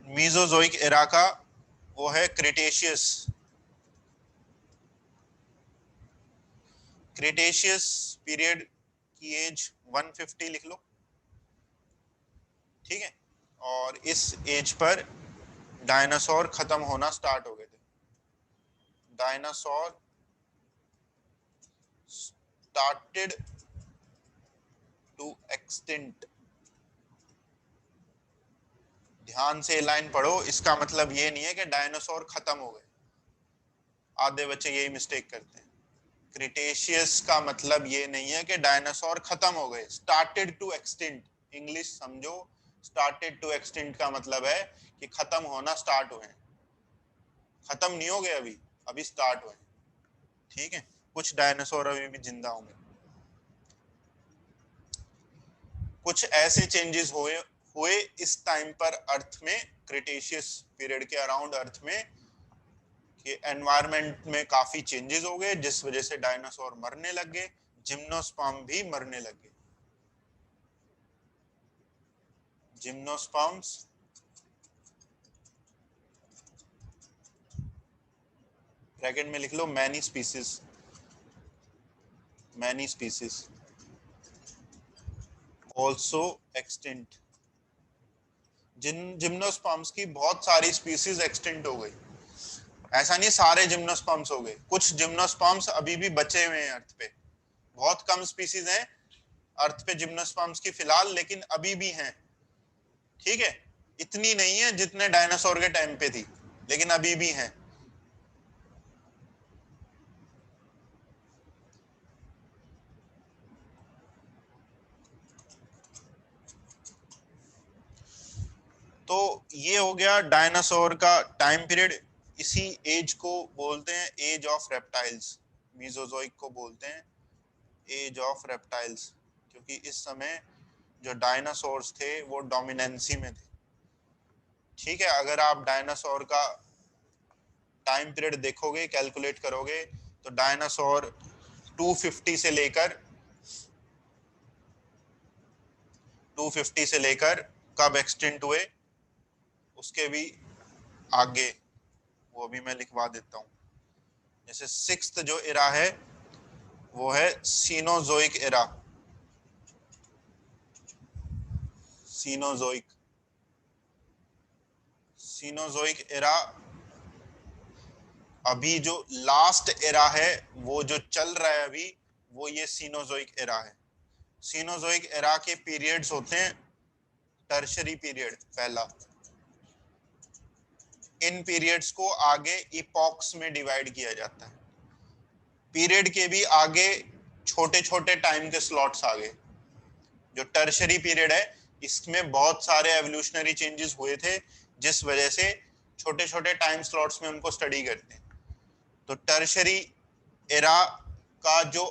मीजोजोइक एरा का, वो है क्रिटेशियस। क्रिटेशियस पीरियड की एज 150 लिख लो, ठीक है। और इस एज पर डायनासोर खत्म होना स्टार्ट हो गए थे। Dinosaur started to extinct. ध्यान से लाइन पढ़ो, इसका मतलब ये नहीं है कि डायनासोर खत्म हो गए। आधे बच्चे यही मिस्टेक करते हैं। क्रिटेशियस का मतलब ये नहीं है कि डायनासोर खत्म हो गए। स्टार्टेड टू एक्सटिंक्ट, इंग्लिश समझो। स्टार्टेड टू एक्सटिंक्ट का मतलब है कि खत्म होना स्टार्ट हुए, खत्म नहीं हो गए अभी, अभी स्टार्ट हुए, ठीक है। कुछ डायनासोर अभी भी जिंदा होंगे। कुछ ऐसे चेंजेस हुए हुए इस टाइम पर अर्थ में, क्रिटेशियस पीरियड के अराउंड अर्थ में, कि एनवायरनमेंट में काफी चेंजेस हो गए जिस वजह से डायनासोर मरने लग गए, जिम्नोस्पर्म भी मरने लग गए। जिम्नोस्पर्म्स ब्रैकेट में लिख लो, many species, many species also extinct. Gymnosperms की बहुत सारी स्पीसीज एक्सटिंक्ट हो गई। ऐसा नहीं सारे जिम्नोस्पर्म्स हो गए, कुछ जिम्नोस्पर्म्स अभी भी बचे हुए हैं अर्थ पे। बहुत कम स्पीसीज हैं अर्थ पे जिम्नोस्पर्म्स की फिलहाल, लेकिन अभी भी हैं, ठीक है। इतनी नहीं है जितने डायनासोर के टाइम पे थी, लेकिन अभी भी हैं। तो ये हो गया डायनासोर का टाइम पीरियड। इसी एज को बोलते हैं एज ऑफ रेप्टाइल्स। मीजोजोइक को बोलते हैं एज ऑफ रेप्टाइल्स, क्योंकि इस समय जो डायनासोर्स थे वो डोमिनेंसी में थे, ठीक है। अगर आप डायनासोर का टाइम पीरियड देखोगे, कैलकुलेट करोगे, तो डायनासोर 250 से लेकर 250 से लेकर कब एक्सटिंक्ट हुए उसके भी आगे, वो भी मैं लिखवा देता हूँ। जैसे सिक्स्थ जो एरा है वो है Cenozoic era. Cenozoic, Cenozoic era अभी जो लास्ट एरा है वो जो चल रहा है अभी, वो ये सीनोजोइक एरा है। सीनोजोइक एरा के पीरियड्स होते हैं टर्शरी पीरियड पहला। इन पीरियड्स को आगे इपॉक्स में डिवाइड किया जाता है। पीरियड के भी आगे छोटे छोटे टाइम के स्लॉट्स आ गए। जो टर्शरी पीरियड है इसमें बहुत सारे एवोल्यूशनरी चेंजेस हुए थे जिस वजह से छोटे छोटे टाइम स्लॉट्स में उनको स्टडी करते हैं। तो टर्शरी एरा का जो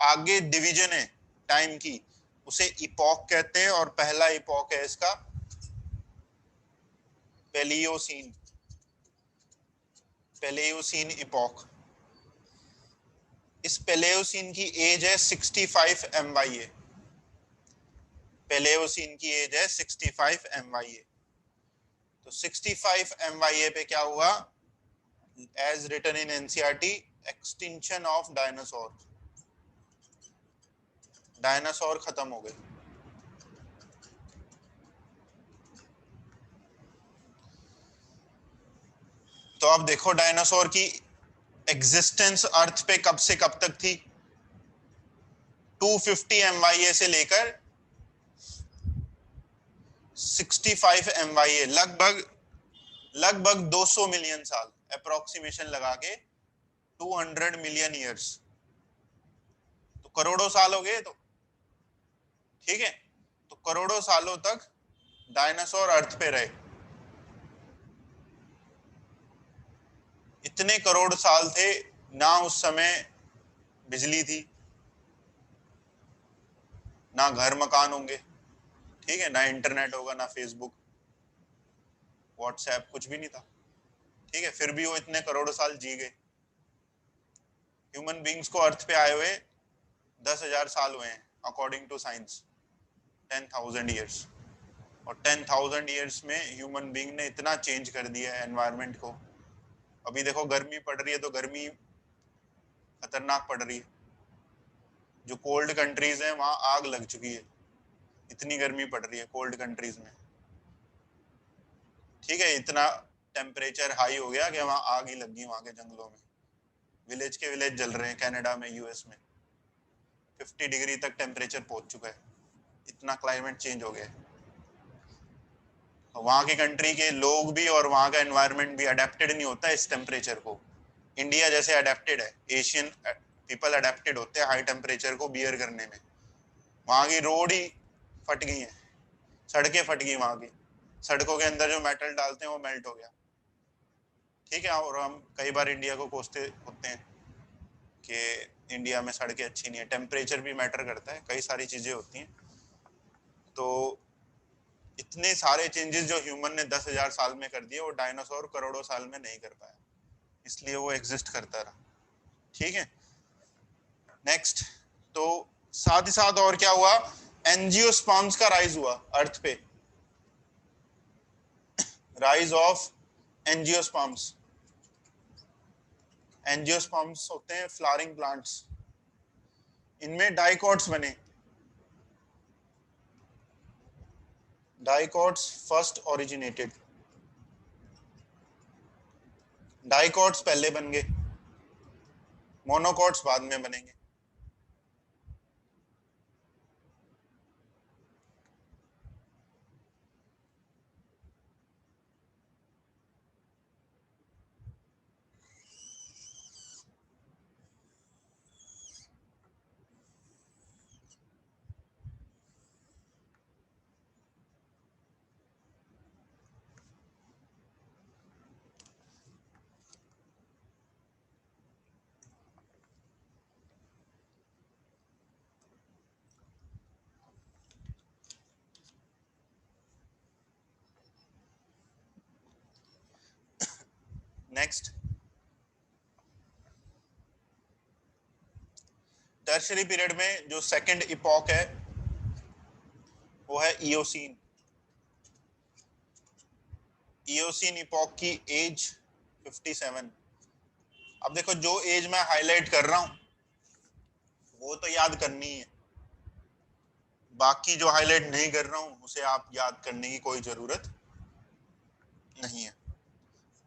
आगे डिवीजन है टाइम की, उसे इपॉक कहते हैं, और पहला इपॉक है इसका पेलियोसीन। पेलेयोसीन इपॉक। इस पेलेयोसीन की एज है 65 MYA। पेलेयोसीन की एज है 65 MYA। तो 65 MYA पे क्या हुआ, as written in NCERT, extinction of dinosaur. Dinosaur खत्म हो गए। तो अब देखो डायनासोर की एग्जिस्टेंस अर्थ पे कब से कब तक थी। 250 MYA से लेकर 65 MYA, लगभग 200 मिलियन साल, अप्रोक्सीमेशन लगा के 200 मिलियन ईयर्स, तो करोड़ों साल हो गए। तो ठीक है, तो करोड़ों सालों तक डायनासोर अर्थ पे रहे। इतने करोड़ साल थे, ना उस समय बिजली थी, ना घर मकान होंगे, ठीक है, ना इंटरनेट होगा, ना फेसबुक व्हाट्सएप, कुछ भी नहीं था। ठीक है, फिर भी वो इतने करोड़ साल जी गए। ह्यूमन बींग्स को अर्थ पे आए हुए 10,000 साल हुए हैं अकॉर्डिंग टू साइंस, 10,000 ईयर्स। और 10,000 ईयर्स में ह्यूमन बींग ने इतना चेंज कर दिया है एनवायरनमेंट को। अभी देखो गर्मी पड़ रही है, तो गर्मी खतरनाक पड़ रही है। जो कोल्ड कंट्रीज हैं वहां आग लग चुकी है, इतनी गर्मी पड़ रही है कोल्ड कंट्रीज में। ठीक है, इतना टेम्परेचर हाई हो गया कि वहां आग ही लग गई, वहां के जंगलों में विलेज के विलेज जल रहे हैं। कनाडा में, यूएस में 50 डिग्री तक टेम्परेचर पहुंच चुका है, इतना क्लाइमेट चेंज हो गया है। वहां की कंट्री के लोग भी और वहां का एनवायरनमेंट भी अडेप्टेड नहीं होता इस टेम्परेचर को। इंडिया जैसे अडेप्टेड है, एशियन पीपल अडेप्टेड होते हैं हाई टेम्परेचर को बियर करने में। वहां की रोड ही फट गई है, सड़कें फट गई, वहां की सड़कों के अंदर जो मेटल डालते हैं वो मेल्ट हो गया। ठीक है, और हम कई बार इंडिया को कोसते होते हैं कि इंडिया में सड़कें अच्छी नहीं है। टेम्परेचर भी मैटर करता है, कई सारी चीजें होती हैं। तो इतने सारे चेंजेस जो ह्यूमन ने 10,000 साल में कर दिए, वो डायनासोर करोड़ों साल में नहीं कर पाया, इसलिए वो एग्जिस्ट करता रहा। ठीक है, नेक्स्ट। तो साथ ही साथ और क्या हुआ, एंजियोस्पर्म्स का राइज हुआ अर्थ पे, राइज ऑफ एंजियोस्पर्म्स। एंजियोस्पर्म्स होते हैं फ्लावरिंग प्लांट्स, इनमें डाइकोट्स बने। डाइकोट्स फर्स्ट ओरिजिनेटेड, डाइकोट्स पहले बन गए, मोनोकोट्स बाद में बनेंगे। नेक्स्ट, टर्शियरी पीरियड में जो सेकंड इपॉक है वो है इयोसीन। इयोसीन इपॉक की एज 57। अब देखो, जो एज मैं हाईलाइट कर रहा हूं वो तो याद करनी है, बाकी जो हाईलाइट नहीं कर रहा हूं उसे आप याद करने की कोई जरूरत नहीं है।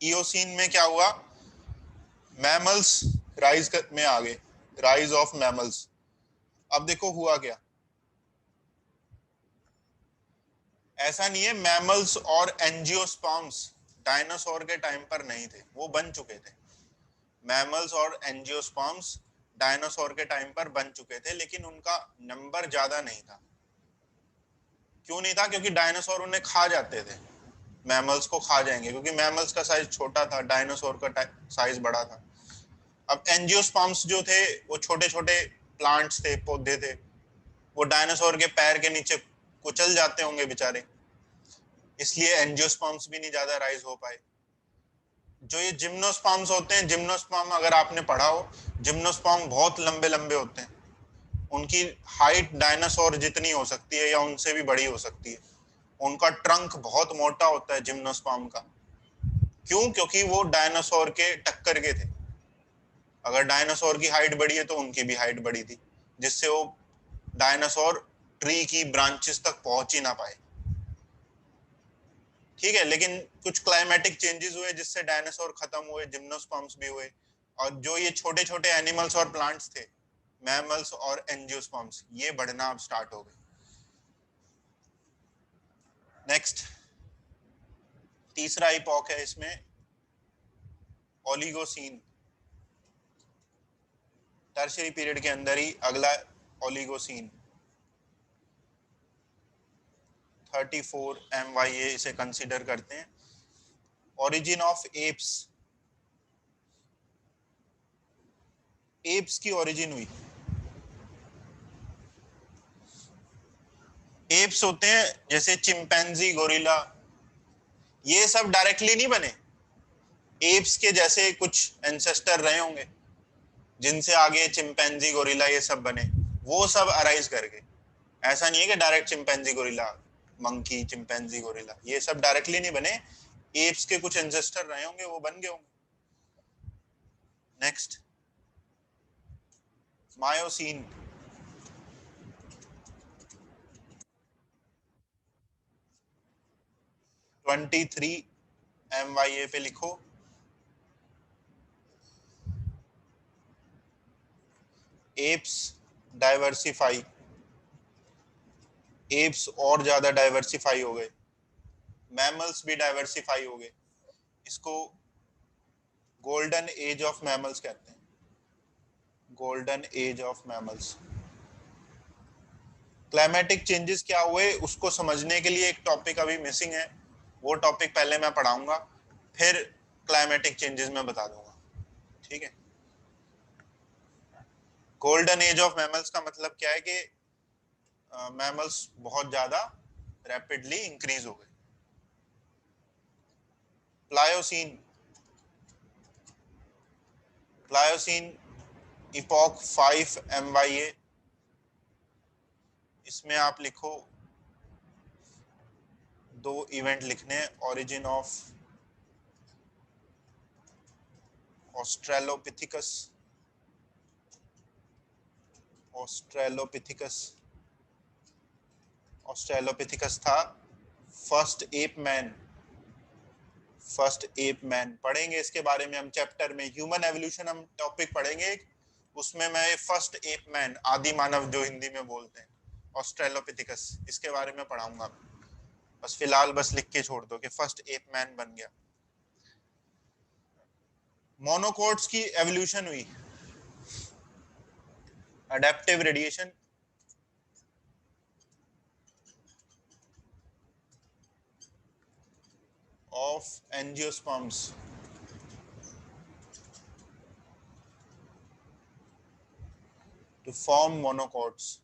इयोसीन में क्या हुआ, मैमल्स राइज में आ गए, राइज ऑफ मैमल्स। अब देखो हुआ क्या, ऐसा नहीं है मैमल्स और एंजियोस्पर्म्स डायनासोर के टाइम पर नहीं थे, वो बन चुके थे। मैमल्स और एंजियोस्पर्म्स डायनासोर के टाइम पर बन चुके थे, लेकिन उनका नंबर ज्यादा नहीं था। क्यों नहीं था, क्योंकि डायनासोर उन्हें खा जाते थे। मैमल्स को खा जाएंगे क्योंकि मैमल्स का साइज छोटा था, डायनासोर का साइज बड़ा था। अब एंजियोस्पर्म्स जो थे वो छोटे छोटे प्लांट्स थे, पौधे थे, वो डायनासोर के पैर के नीचे कुचल जाते होंगे बेचारे, इसलिए एंजियोस्पर्म्स भी नहीं ज्यादा राइज हो पाए। जो ये जिम्नोस्पर्म्स होते हैं, जिम्नोस्पर्म अगर आपने पढ़ा हो, जिम्नोस्पर्म बहुत लंबे लंबे होते हैं, उनकी हाइट डायनासोर जितनी हो सकती है या उनसे भी बड़ी हो सकती है। उनका ट्रंक बहुत मोटा होता है जिम्नोस्पर्म का, क्यों? क्योंकि वो डायनासोर के टक्कर के थे। अगर डायनासोर की हाइट बढ़ी है तो उनकी भी हाइट बढ़ी थी, जिससे वो डायनासोर ट्री की ब्रांचेस तक पहुंच ही ना पाए। ठीक है, लेकिन कुछ क्लाइमेटिक चेंजेस हुए जिससे डायनासोर खत्म हुए, जिम्नोस्पर्म्स भी हुए, और जो ये छोटे छोटे एनिमल्स और प्लांट्स थे, मैमल्स और एंजियोस्पर्म्स, ये बढ़ना अब स्टार्ट हो गए। नेक्स्ट, तीसरा इपॉक है इसमें ओलिगोसीन। टर्शियरी पीरियड के अंदर ही अगला ओलिगोसीन, 34 MYA इसे कंसीडर करते हैं। ओरिजिन ऑफ एप्स, एप्स की ओरिजिन हुई। एप्स होते हैं जैसे चिंपैंजी, गोरिल्ला, ये सब डायरेक्टली नहीं बने। एप्स के जैसे कुछ एंसेस्टर रहे होंगे जिनसे आगे चिंपैंजी, गोरिल्ला ये सब बने, वो सब अराइज कर गए। ऐसा नहीं है कि direct chimpanzee, gorilla, monkey, chimpanzee, gorilla, ये सब डायरेक्टली नहीं बने। एप्स के कुछ एंसेस्टर रहे होंगे, वो बन गए होंगे। Next, Miocene, twenty three MYA पे लिखो। एप्स डाइवर्सिफाई, एप्स और ज्यादा डाइवर्सिफाई हो गए, मैमल्स भी डाइवर्सिफाई हो गए। इसको गोल्डन एज ऑफ मैमल्स कहते हैं, golden age of mammals. Climatic changes क्या हुए उसको समझने के लिए एक टॉपिक अभी मिसिंग है, वो टॉपिक पहले मैं पढ़ाऊंगा, फिर क्लाइमेटिक चेंजेस में बता दूंगा। ठीक है, गोल्डन एज ऑफ मैमल्स का मतलब क्या है कि मैमल्स बहुत ज्यादा रैपिडली इंक्रीज हो गए। प्लायोसीन, प्लायोसीन इपॉक 5 MYA, इसमें आप लिखो दो इवेंट लिखने, origin of australopithecus, australopithecus, australopithecus था first ape man, first ape man पढ़ेंगे इसके बारे में हम चैप्टर में। ह्यूमन एवोल्यूशन हम टॉपिक पढ़ेंगे, उसमें मैं फर्स्ट एप मैन, आदि मानव जो हिंदी में बोलते हैं, ऑस्ट्रेलोपिथिकस, इसके बारे में पढ़ाऊंगा। बस फिलहाल बस लिख के छोड़ दो कि फर्स्ट एप मैन बन गया। मोनोकोट्स की एवोल्यूशन हुई, adaptive radiation, of angiosperms, to form monocots.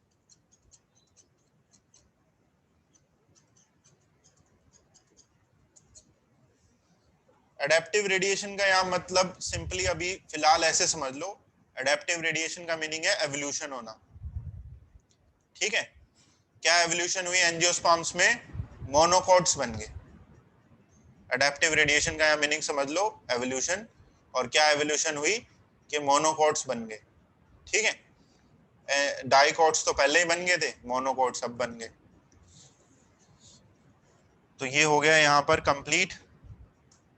Adaptive radiation का यहाँ मतलब सिंपली अभी फिलहाल ऐसे समझ लो, एडेप्टिव रेडिएशन का मीनिंग है एवोल्यूशन होना। ठीक है, क्या एवोल्यूशन हुई एंजियोस्पर्म्स में? मोनोकॉट्स बन गए। एडेप्टिव रेडिएशन का यहाँ मीनिंग समझ लो एवोल्यूशन, और क्या एवोल्यूशन हुई कि मोनोकॉट्स बन गए। ठीक है, डाइकॉट्स तो पहले ही बन गए थे, मोनोकॉट्स अब बन गए। तो ये हो गया यहाँ पर complete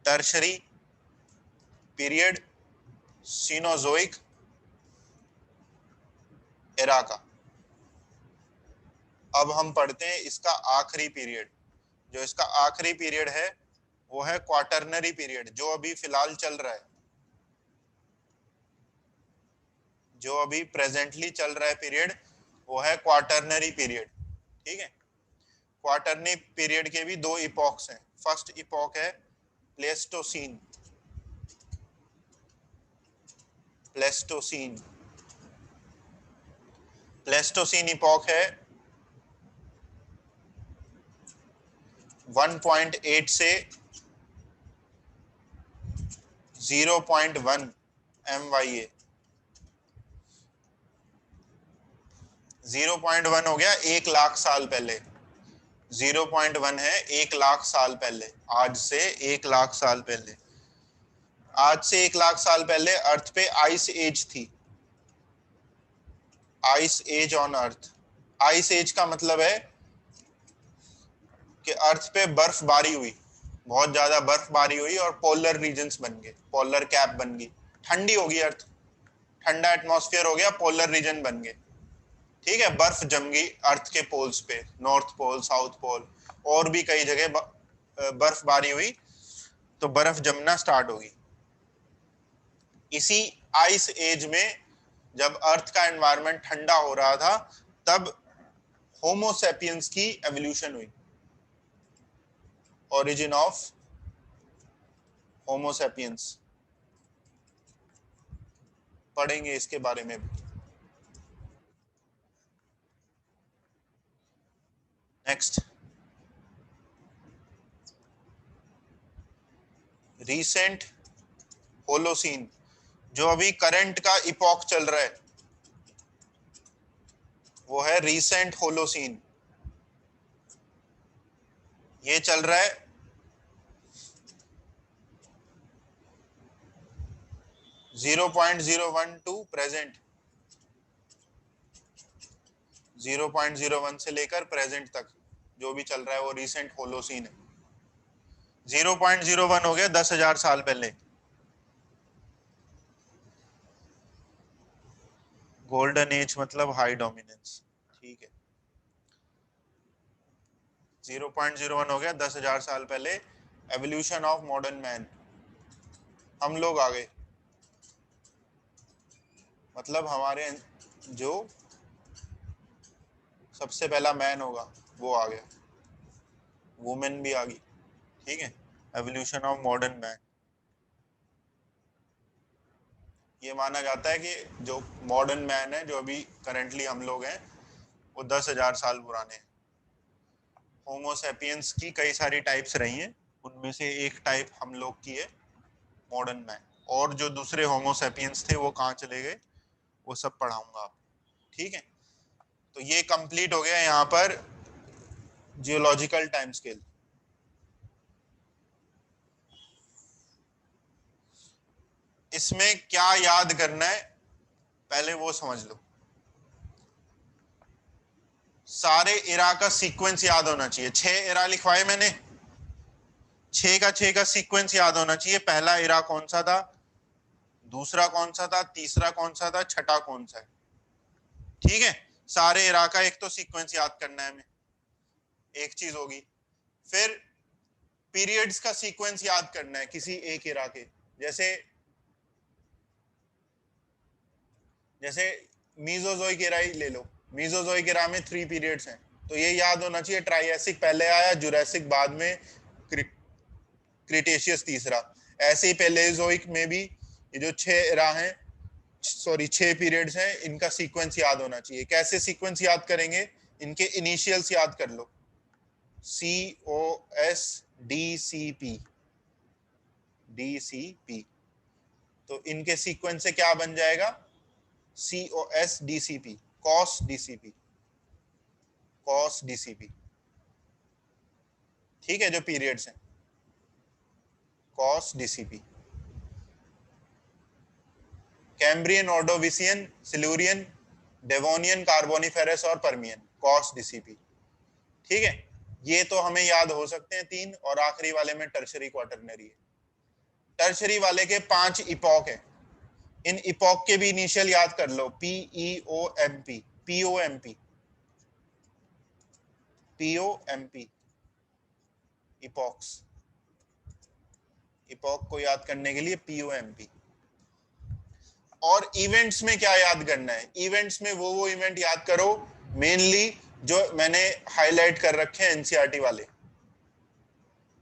tertiary period, Cenozoic era का। अब हम पढ़ते हैं इसका आखिरी पीरियड। जो इसका आखिरी पीरियड है वो है क्वाटरनरी पीरियड, जो अभी फिलहाल चल रहा है, जो अभी प्रेजेंटली चल रहा है पीरियड, वो है क्वाटरनरी पीरियड। ठीक है, क्वाटरनरी पीरियड के भी दो इपॉक्स हैं। फर्स्ट इपॉक है प्लेस्टोसीन, प्लेस्टोसीन, प्लेस्टोसीन इपॉक है 1.8 से 0.1 MYA। 0.1 हो गया 1,00,000 साल पहले, 0.1 है 1,00,000 साल पहले, आज से 1,00,000 साल पहले। आज से 1 लाख साल पहले अर्थ पे आइस एज थी, ice age on earth. Ice age का मतलब है कि अर्थ पे बर्फबारी हुई, बहुत ज्यादा बर्फबारी हुई और पोलर रीजन्स बन गए, पोलर कैप बन गई, ठंडी होगी अर्थ, ठंडा एटमॉस्फेयर हो गया, पोलर रीजन बन गए। ठीक है, बर्फ जम गई अर्थ के पोल्स पे, नॉर्थ पोल, साउथ पोल, और भी कई जगह बर्फबारी हुई, तो बर्फ जमना स्टार्ट होगी। इसी आइस एज में जब अर्थ का एनवायरनमेंट ठंडा हो रहा था, तब होमोसेपियंस की एवोल्यूशन हुई, ओरिजिन ऑफ होमोसेपियंस, पढ़ेंगे इसके बारे में भी। नेक्स्ट, रीसेंट होलोसीन, जो अभी करंट का इपॉक चल रहा है वो है रीसेंट होलोसीन। ये चल रहा है 0.01 टू प्रेजेंट, 0.01 से लेकर प्रेजेंट तक जो भी चल रहा है वो रीसेंट होलोसीन है। 0.01 हो गया 10,000 साल पहले, गोल्डन एज मतलब हाई डोमिनेंस। ठीक है, 0.01 हो गया 10,000 साल पहले, एवोल्यूशन ऑफ मॉडर्न मैन, हम लोग आ गए, मतलब हमारे जो सबसे पहला मैन होगा वो आ गया, वुमेन भी आ गई। ठीक है, एवोल्यूशन ऑफ मॉडर्न मैन। ये माना जाता है कि जो मॉडर्न मैन है, जो अभी करंटली हम लोग हैं, वो 10,000 साल पुराने हैं। होमोसेपियंस की कई सारी टाइप्स रही हैं, उनमें से एक टाइप हम लोग की है मॉडर्न मैन, और जो दूसरे होमोसेपियंस थे वो कहाँ चले गए वो सब पढ़ाऊंगा आप। ठीक है, तो ये कंप्लीट हो गया यहाँ पर जियोलॉजिकल टाइम स्केल। इसमें क्या याद करना है पहले वो समझ लो। सारे इरा का सीक्वेंस याद होना चाहिए, 6 इरा लिखवाए मैंने, 6 का सीक्वेंस याद होना चाहिए। पहला इरा कौन सा था, दूसरा कौन सा था, तीसरा कौन सा था, छठा कौन सा है। ठीक है, सारे इरा का एक तो सीक्वेंस याद करना है हमें, एक चीज होगी। फिर पीरियड्स का सीक्वेंस याद करना है किसी एक इरा के, जैसे जैसे मीजोजोइक इरा ही ले लो, मीजोजोइक इरा में 3 पीरियड्स हैं, तो ये याद होना चाहिए, ट्राइएसिक पहले आया, जुरासिक बाद में, क्रिटेशियस तीसरा। ऐसे ही पैलेजोइक में भी ये जो 6 इरा हैं, सॉरी 6 पीरियड्स हैं, इनका सीक्वेंस याद होना चाहिए। कैसे सीक्वेंस याद करेंगे, इनके इनिशियल्स याद कर लो, COS DCP, तो इनके सीक्वेंस से क्या बन जाएगा, COS DCP, कॉस DCP। ठीक है, जो पीरियड्स हैं cos DCP, Cambrian, Ordovician, Silurian, Devonian, Carboniferous और पर्मियन, कॉस DCP। ठीक है, ये तो हमें याद हो सकते हैं 3, और आखिरी वाले में टर्शरी क्वाटरनरी है। टर्शरी वाले के 5 इपॉक है, इन इपॉक के भी इनिशियल याद कर लो, POMP, इपॉक्स, इपॉक को याद करने के लिए POMP। और इवेंट्स में क्या याद करना है, इवेंट्स में वो इवेंट याद करो मेनली जो मैंने हाईलाइट कर रखे हैं एनसीईआरटी वाले।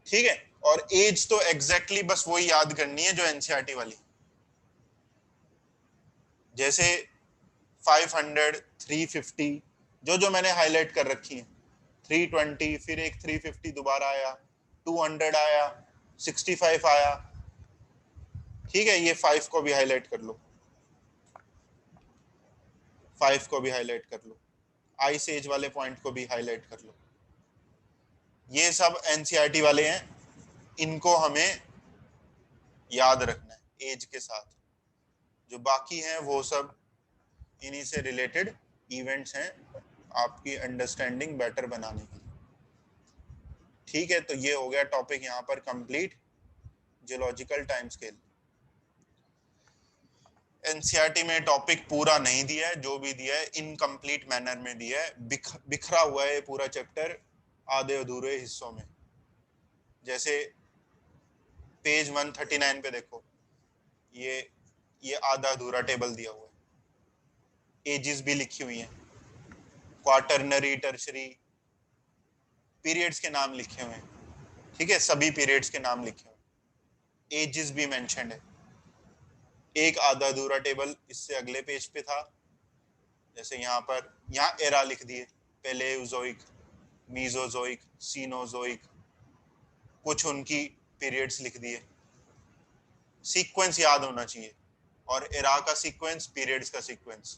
ठीक है, और एज तो एग्जैक्टली बस वही याद करनी है जो एनसीईआरटी वाली, जैसे 500, 350, जो जो मैंने हाईलाइट कर रखी है, 320, फिर एक 350 दोबारा आया, 200 आया, 65 आया। ठीक है, ये 5 को भी हाईलाइट कर लो, 5 को भी हाईलाइट कर लो, आइस एज वाले पॉइंट को भी हाईलाइट कर लो। ये सब एनसीईआरटी वाले हैं, इनको हमें याद रखना है। एज के साथ। जो बाकी हैं वो सब इन्हीं से रिलेटेड इवेंट्स हैं आपकी अंडरस्टैंडिंग बेटर बनाने के लिए। ठीक है, तो ये हो गया टॉपिक यहाँ पर complete, geological time scale. NCERT में टॉपिक पूरा नहीं दिया है, जो भी दिया है इनकम्प्लीट मैनर में दिया है, बिखरा हुआ है पूरा चैप्टर आधे अधूरे हिस्सों में। जैसे पेज 139 पे देखो, ये आधा अधूरा टेबल दिया हुआ है, एजेस भी लिखी हुई हैं, क्वार्टरनरी, टर्शरी, पीरियड्स के नाम लिखे हुए हैं। ठीक है, सभी पीरियड्स के नाम लिखे हुए, एजेस भी मेंशन्ड है। एक आधा अधूरा टेबल इससे अगले पेज पे था, जैसे यहाँ एरा लिख दिए, पेलेओजोइक, मीजोजोइक, सीनोजोइक, कुछ उनकी पीरियड्स लिख दिए। सीक्वेंस याद होना चाहिए, और एरा का सीक्वेंस, पीरियड्स का सीक्वेंस,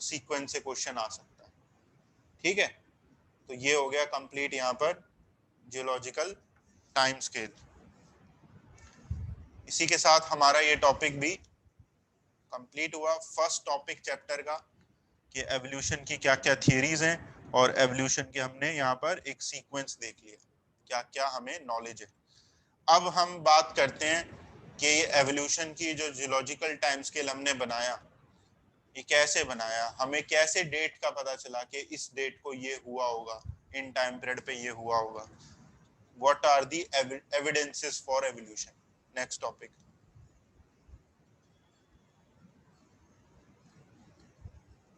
सीक्वेंस से क्वेश्चन आ सकता है। ठीक है, तो ये हो गया कंप्लीट यहाँ पर जियोलॉजिकल टाइम स्केल। इसी के साथ हमारा ये टॉपिक भी कंप्लीट हुआ, फर्स्ट टॉपिक चैप्टर का, कि एवोल्यूशन की क्या क्या थियरीज हैं, और एवोल्यूशन के हमने यहाँ पर एक सीक्वेंस देख लिया, क्या क्या हमें नॉलेज है। अब हम बात करते हैं कि ये एवोल्यूशन की जो जियोलॉजिकल टाइम स्केल हमने बनाया, ये कैसे बनाया, हमें कैसे डेट का पता चला कि इस डेट को ये हुआ होगा, इन टाइम पीरियड पे ये हुआ होगा। What are the evidences for evolution. Next topic,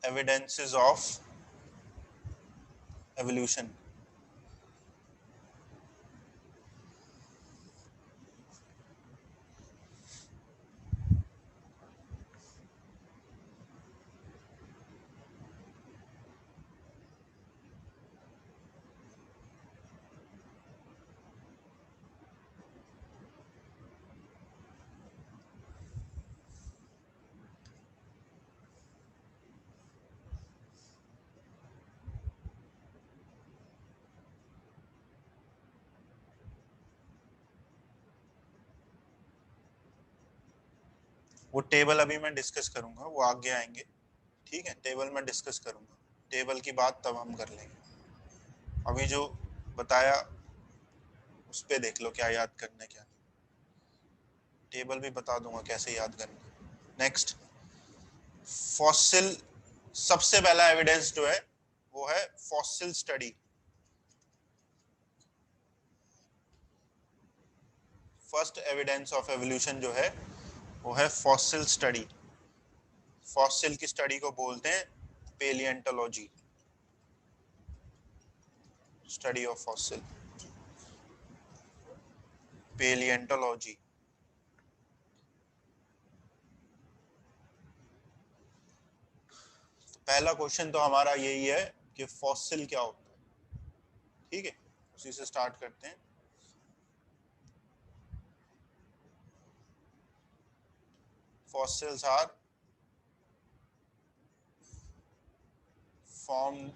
evidences of evolution. वो टेबल अभी मैं डिस्कस करूंगा, वो आगे आएंगे। ठीक है, टेबल में डिस्कस करूंगा, टेबल की बात तब हम कर लेंगे। अभी जो बताया उस पे देख लो क्या याद करना है क्या नहीं। टेबल भी बता दूंगा कैसे याद करना। नेक्स्ट, फॉसिल, सबसे पहला एविडेंस जो है वो है fossil study. First evidence of evolution जो है वो है फॉसिल स्टडी। फॉसिल की स्टडी को बोलते हैं palaeontology, study of fossil, palaeontology. तो पहला क्वेश्चन तो हमारा यही है कि फॉसिल क्या होता है। ठीक है, उसी से स्टार्ट करते हैं। fossils are formed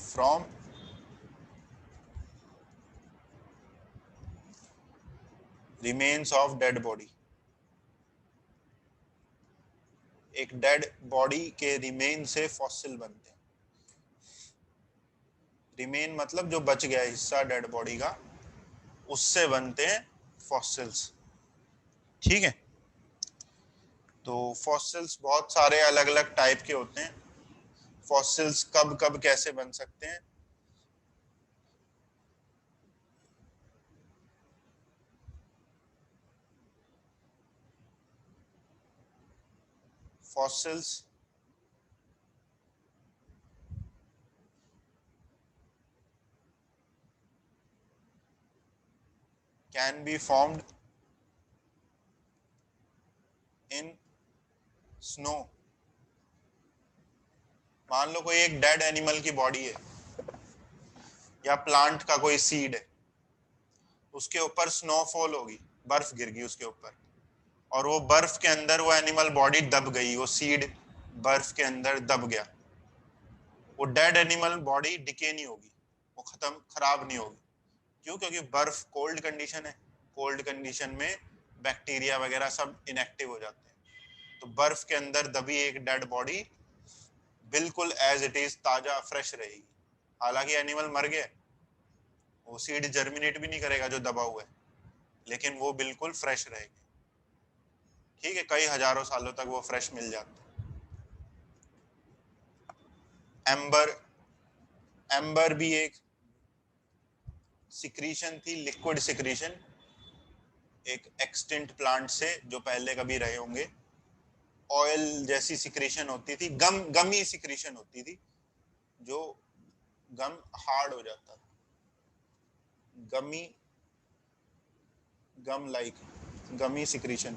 from remains of dead body। एक डेड बॉडी के रिमेन से फॉसिल बनते हैं। रिमेन मतलब जो बच गया हिस्सा डेड बॉडी का, उससे बनते हैं फॉसिल्स। ठीक है, तो फॉसिल्स बहुत सारे अलग अलग टाइप के होते हैं। फॉसिल्स कब कब कैसे बन सकते हैं, fossils can be formed in snow. मान लो कोई एक डेड एनिमल की बॉडी है, या प्लांट का कोई सीड है, उसके ऊपर स्नोफॉल होगी, बर्फ गिर गई उसके ऊपर, और वो बर्फ के अंदर वो एनिमल बॉडी दब गई, वो सीड बर्फ के अंदर दब गया। वो डेड एनिमल बॉडी डिके नहीं होगी, वो खत्म खराब नहीं होगी। क्यों? क्योंकि बर्फ कोल्ड कंडीशन है, कोल्ड कंडीशन में बैक्टीरिया वगैरह सब इनएक्टिव हो जाते हैं। तो बर्फ के अंदर दबी एक डेड बॉडी बिल्कुल एज इट इज ताजा फ्रेश रहेगी। हालांकि एनिमल मर गया, वो सीड जर्मिनेट भी नहीं करेगा जो दबा हुआ है, लेकिन वो बिल्कुल फ्रेश रहेगी। ठीक है, कई हजारों सालों तक वो फ्रेश मिल जाता है। एम्बर, एम्बर भी एक सिक्रीशन थी, लिक्विड सिक्रीशन, एक एक्सटिंक्ट प्लांट से जो पहले कभी रहे होंगे। ऑयल जैसी सिक्रीशन होती थी, गमी सिक्रीशन होती थी, जो गम हार्ड हो जाता था, gummy, gum like, gummy secretion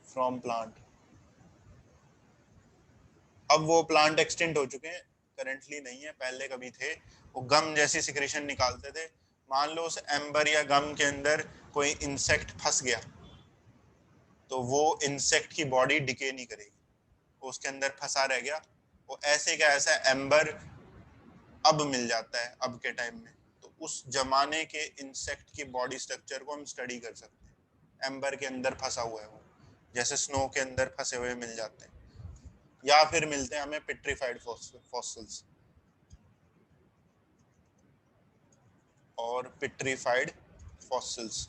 from plant. अब वो प्लांट एक्सटिंक्ट हो चुके हैं, करेंटली नहीं है, पहले कभी थे। वो गम जैसी सिक्रीशन निकालते थे। मान लो उस एम्बर या गम के अंदर कोई इंसेक्ट फंस गया, तो वो इंसेक्ट की बॉडी डिके नहीं करेगी, वो उसके अंदर फंसा रह गया। वो ऐसे का ऐसा एम्बर अब मिल जाता है अब के टाइम में, तो उस जमाने के इंसेक्ट की बॉडी स्ट्रक्चर को हम स्टडी कर सकते हैं। एम्बर के अंदर फंसा हुआ है वो, जैसे स्नो के अंदर फंसे हुए मिल जाते हैं, या फिर मिलते हैं हमें पेट्रीफाइड फॉसिल्स और पेट्रीफाइड फॉसिल्स।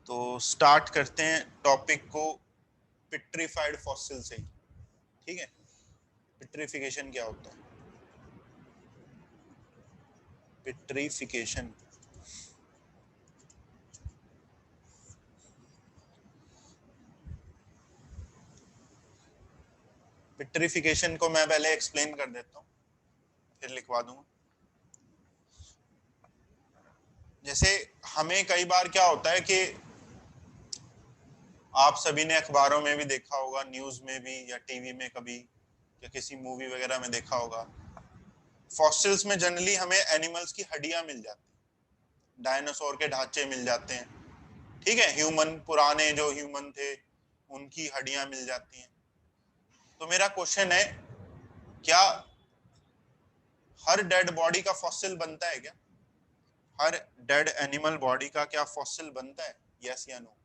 तो स्टार्ट करते हैं टॉपिक को पेट्रीफाइड फॉसिल से ही। ठीक है, पेट्रीफिकेशन क्या होता है? पेट्रीफिकेशन, पेट्रीफिकेशन को मैं पहले एक्सप्लेन कर देता हूँ, फिर लिखवा दूंगा। जैसे हमें कई बार क्या होता है कि आप सभी ने अखबारों में भी देखा होगा, न्यूज में भी, या टीवी में कभी, या किसी मूवी वगैरह में देखा होगा, फॉसिल्स में जनरली हमें एनिमल्स की हड्डियां मिल जाती हैं, डायनासोर के ढांचे मिल जाते हैं। ठीक है, ह्यूमन, पुराने जो ह्यूमन थे उनकी हड्डियां मिल जाती हैं। तो मेरा क्वेश्चन है, क्या हर डेड बॉडी का फॉसिल बनता है क्या? हर डेड एनिमल बॉडी का क्या फॉसिल बनता है? यस या नो?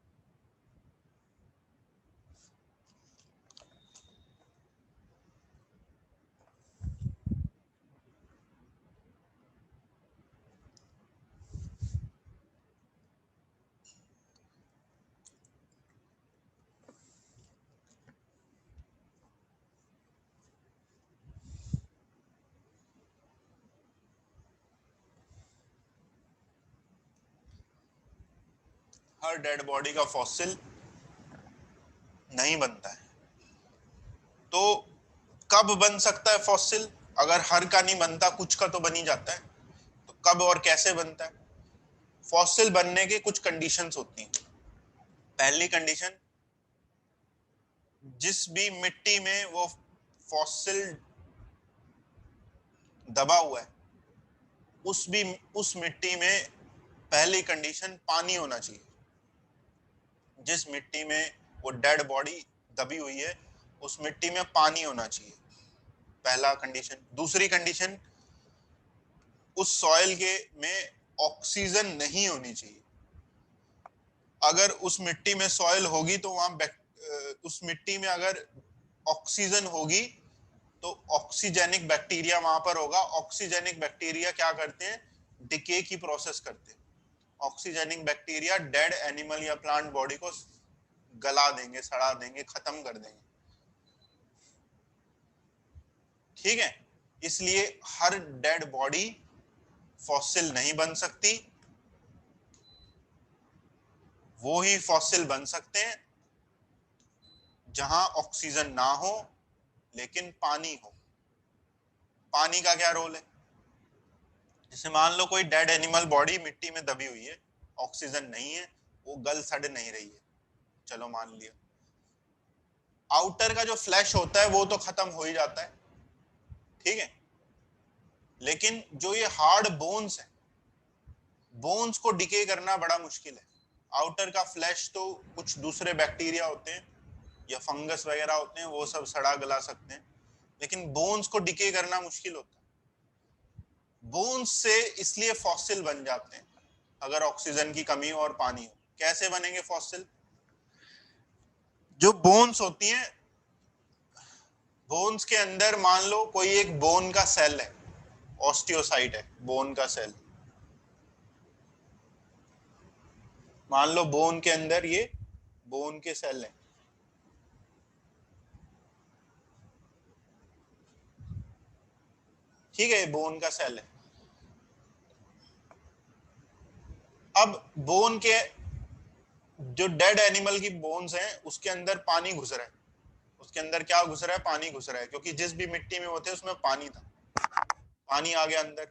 हर डेड बॉडी का फॉसिल नहीं बनता है। तो कब बन सकता है फॉसिल? अगर हर का नहीं बनता, कुछ का तो बन ही जाता है, तो कब और कैसे बनता है? फॉसिल बनने के कुछ कंडीशंस होती हैं। पहली कंडीशन, जिस भी मिट्टी में वो फॉसिल दबा हुआ है, उस मिट्टी में पहली कंडीशन पानी होना चाहिए। जिस मिट्टी में वो डेड बॉडी दबी हुई है, उस मिट्टी में पानी होना चाहिए, पहला कंडीशन। दूसरी कंडीशन, उस सॉइल के में ऑक्सीजन नहीं होनी चाहिए। अगर उस मिट्टी में सॉइल होगी तो वहां उस मिट्टी में अगर ऑक्सीजन होगी तो ऑक्सीजेनिक बैक्टीरिया वहां पर होगा। ऑक्सीजेनिक बैक्टीरिया क्या करते हैं? डिके की प्रोसेस करते हैं। ऑक्सीजेनिक बैक्टीरिया डेड एनिमल या प्लांट बॉडी को गला देंगे, सड़ा देंगे, खत्म कर देंगे। ठीक है, इसलिए हर डेड बॉडी फॉसिल नहीं बन सकती। वो ही फॉसिल बन सकते हैं जहां ऑक्सीजन ना हो लेकिन पानी हो। पानी का क्या रोल है? जैसे मान लो कोई डेड एनिमल बॉडी मिट्टी में दबी हुई है, ऑक्सीजन नहीं है, वो गल सड़ नहीं रही है, चलो मान लिया। आउटर का जो फ्लैश होता है वो तो खत्म हो ही जाता है, ठीक है, लेकिन जो ये हार्ड बोन्स है, बोन्स को डिके करना बड़ा मुश्किल है। आउटर का फ्लैश तो कुछ दूसरे बैक्टीरिया होते हैं या फंगस वगैरह होते हैं, वो सब सड़ा गला सकते हैं, लेकिन बोन्स को डिके करना मुश्किल होता है। बोन्स से इसलिए फॉसिल बन जाते हैं अगर ऑक्सीजन की कमी हो और पानी हो। कैसे बनेंगे फॉसिल? जो बोन्स होती हैं, बोन्स के अंदर मान लो कोई एक बोन का सेल है, ऑस्टियोसाइट है बोन का सेल। मान लो बोन के अंदर ये बोन के सेल है, ठीक है, बोन का सेल है। अब बोन के जो डेड एनिमल की बोन्स हैं उसके अंदर पानी घुस रहा है। उसके अंदर क्या घुस रहा है? पानी घुस रहा है, क्योंकि जिस भी मिट्टी में होते हैं उसमें पानी था, पानी आ गया अंदर।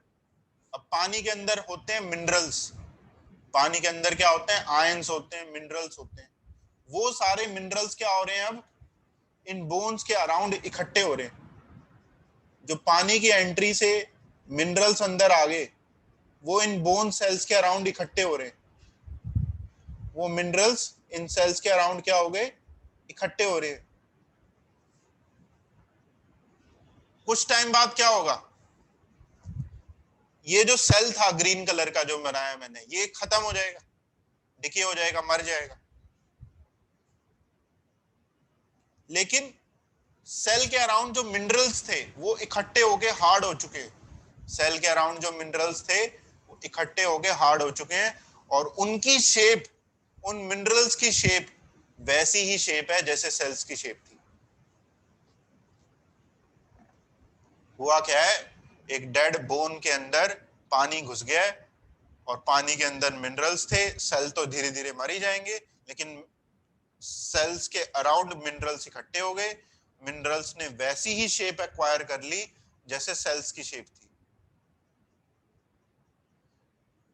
अब पानी के अंदर होते हैं मिनरल्स। पानी के अंदर क्या होते हैं? आयंस होते हैं, मिनरल्स होते हैं। वो सारे मिनरल्स क्या हो रहे हैं अब? इन बोन्स के अराउंड इकट्ठे हो रहे हैं। जो पानी की एंट्री से मिनरल्स अंदर आ गए, वो इन बोन सेल्स के अराउंड इकट्ठे हो रहे हैं। वो मिनरल्स इन सेल्स के अराउंड क्या हो गए? इकट्ठे हो रहे हैं। कुछ टाइम बाद क्या होगा? ये जो सेल था ग्रीन कलर का जो बनाया मैंने, ये खत्म हो जाएगा, डिके हो जाएगा, मर जाएगा। लेकिन सेल के अराउंड जो मिनरल्स थे वो इकट्ठे होके हार्ड हो चुके हैं। सेल के अराउंड जो मिनरल्स थे वो इकट्ठे होके हार्ड हो चुके हैं, और उनकी शेप, उन मिनरल्स की शेप वैसी ही शेप है जैसे सेल्स की शेप थी। हुआ क्या है? एक डेड बोन के अंदर पानी घुस गया है, और पानी के अंदर मिनरल्स थे। सेल तो धीरे धीरे मर ही जाएंगे, लेकिन सेल्स के अराउंड मिनरल्स इकट्ठे हो गए। मिनरल्स ने वैसी ही शेप एक्वायर कर ली जैसे सेल्स की शेप थी।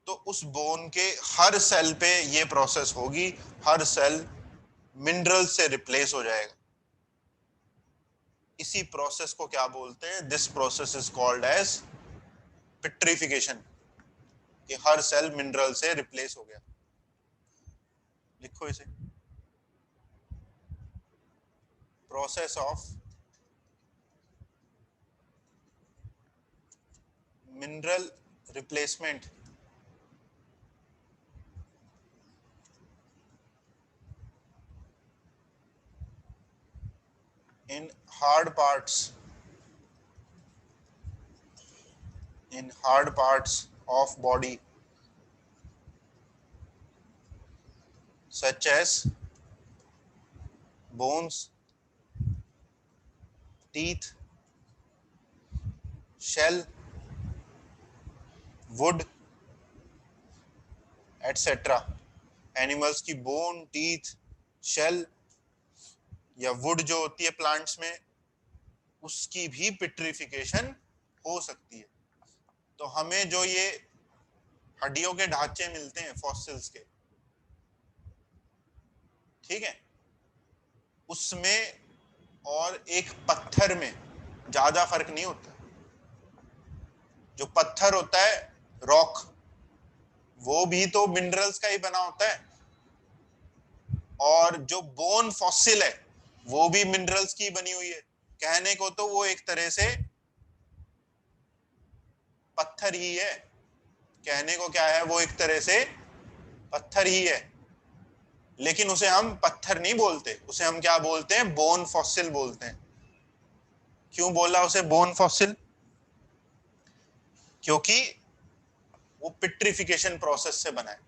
तो उस बोन के हर सेल पे ये प्रोसेस होगी, हर सेल मिनरल से रिप्लेस हो जाएगा। इसी प्रोसेस को क्या बोलते हैं? This process is called as petrification, कि हर सेल मिनरल से रिप्लेस हो गया। लिखो इसे, process of mineral replacement in hard parts of body such as bones, teeth, shell, wood, etc. Animals की बोन, टीथ, शेल या वुड जो होती है प्लांट्स में, उसकी भी पिट्रिफिकेशन हो सकती है। तो हमें जो ये हड्डियों के ढांचे मिलते हैं फॉसिल्स के, ठीक है, उसमें और एक पत्थर में ज्यादा फर्क नहीं होता। जो पत्थर होता है, रॉक, वो भी तो मिनरल्स का ही बना होता है, और जो बोन फॉसिल है वो भी मिनरल्स की बनी हुई है। कहने को तो वो एक तरह से पत्थर ही है। कहने को क्या है? वो एक तरह से पत्थर ही है, लेकिन उसे हम पत्थर नहीं बोलते, उसे हम क्या बोलते हैं? बोन फॉसिल बोलते हैं। क्यों बोला उसे बोन फॉसिल? क्योंकि वो पिट्रिफिकेशन प्रोसेस से बना है।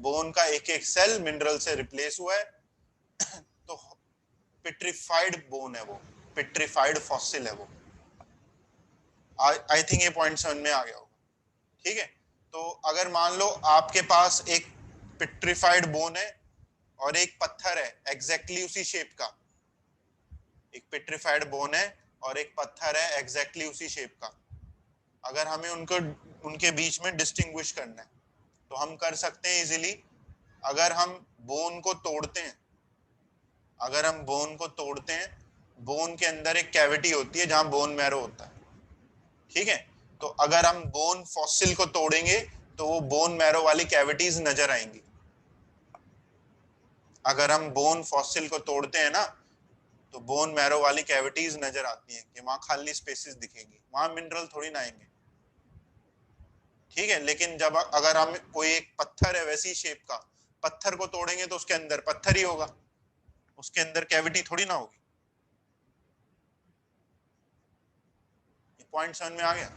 बोन का एक एक सेल मिनरल से रिप्लेस हुआ है, तो पिट्रिफाइड बोन है वो, पिट्रिफाइड फॉसिल है वो। आई थिंक ये पॉइंट समझ में आ गया होगा, ठीक है। तो अगर मान लो आपके पास एक पिट्रिफाइड बोन है और एक पत्थर है एग्जैक्टली उसी शेप का, एक पिट्रिफाइड बोन है और एक पत्थर है एग्जैक्टली उसी शेप का, अगर हमें उनको, उनके बीच में डिस्टिंग्विश करना है तो हम कर सकते हैं इजीली। अगर हम बोन को तोड़ते हैं, अगर हम बोन को तोड़ते हैं, बोन के अंदर एक कैविटी होती है जहां बोन मैरो होता है, ठीक है। तो अगर हम बोन फॉसिल को तोड़ेंगे तो वो बोन मैरो वाली कैविटीज नजर आएंगी। अगर हम बोन फॉसिल को तोड़ते हैं ना, तो बोन मैरो वाली कैविटीज नजर आती हैं कि वहां खाली स्पेसेस दिखेंगी, वहां मिनरल थोड़ी ना आएंगे। ठीक है, लेकिन जब अगर हम कोई एक पत्थर है वैसी शेप का, पत्थर को तोड़ेंगे तो उसके अंदर पत्थर ही होगा, उसके अंदर कैविटी थोड़ी ना होगी। पॉइंट समझ में आ गया?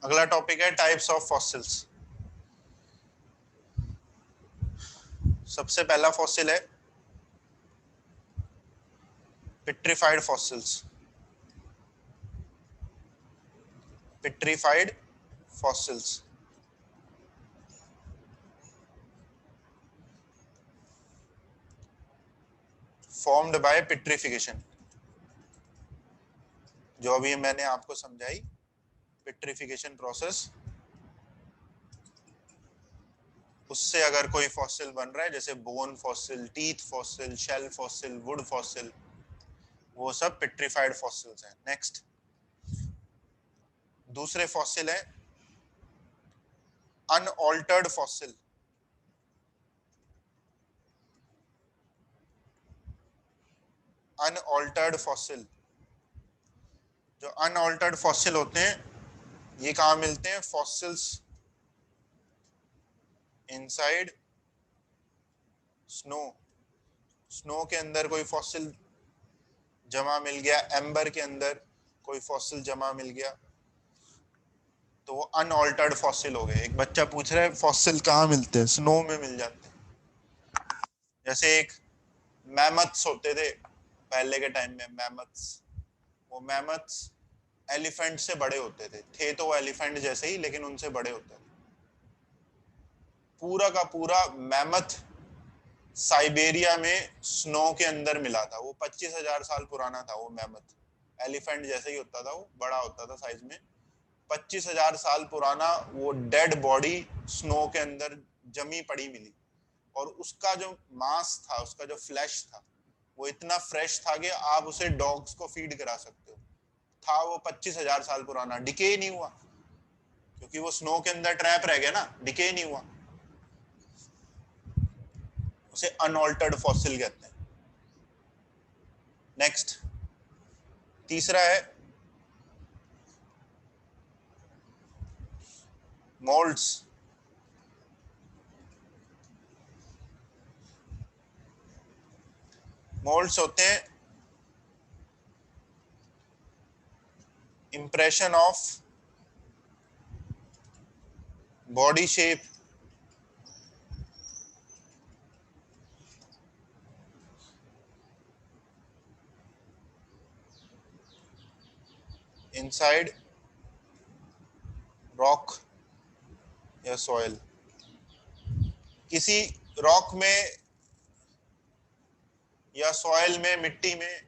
अगला टॉपिक है टाइप्स ऑफ फॉसिल्स। सबसे पहला फॉसिल है petrified fossils. Petrified fossils formed by petrification, जो अभी मैंने आपको समझाई पेट्रिफिकेशन प्रोसेस, उससे अगर कोई फॉसिल बन रहा है, जैसे bone fossil, teeth fossil, shell fossil, wood fossil, वो सब पेट्रिफाइड फॉसिल्स हैं। नेक्स्ट दूसरे फॉसिल है अनऑल्टर्ड फॉसिल। अनऑल्टर्ड फॉसिल, जो अनऑल्टर्ड फॉसिल होते हैं ये कहाँ मिलते हैं? Fossils inside snow. स्नो के अंदर कोई फॉसिल जमा मिल गया, एम्बर के अंदर कोई फॉसिल जमा मिल गया, तो वो अनऑल्टर्ड फॉसिल हो गए। एक बच्चा पूछ रहा है फॉसिल कहाँ मिलते हैं? स्नो में मिल जाते हैं। जैसे एक मैमथ्स होते थे पहले के टाइम में, मैमथ्स, वो मैमथ्स एलिफेंट से बड़े होते थे तो वो एलिफेंट जैसे ही, लेकिन उनसे बड़े होते थे। पूरा का पूरा मैमथ साइबेरिया में स्नो के अंदर मिला था। वो 25,000 साल पुराना था वो मैमथ। एलिफेंट जैसे ही होता था, वो बड़ा होता था साइज में। 25,000 साल पुराना वो डेड बॉडी स्नो के अंदर जमी पड़ी मिली, और उसका जो मांस था, उसका जो फ्लैश था, वो इतना फ्रेश था कि आप उसे डॉग्स को फीड करा सकते हो। था वो 25,000 साल पुराना, डिके ही नहीं हुआ, क्योंकि वो स्नो के अंदर ट्रैप रह गया ना, डिके ही नहीं हुआ। उसे अनऑल्टर्ड फॉसिल कहते हैं। नेक्स्ट तीसरा है मोल्ड्स। मोल्ड्स होते हैं impression of body shape inside rock या सॉइल। किसी रॉक में या सॉइल में, मिट्टी में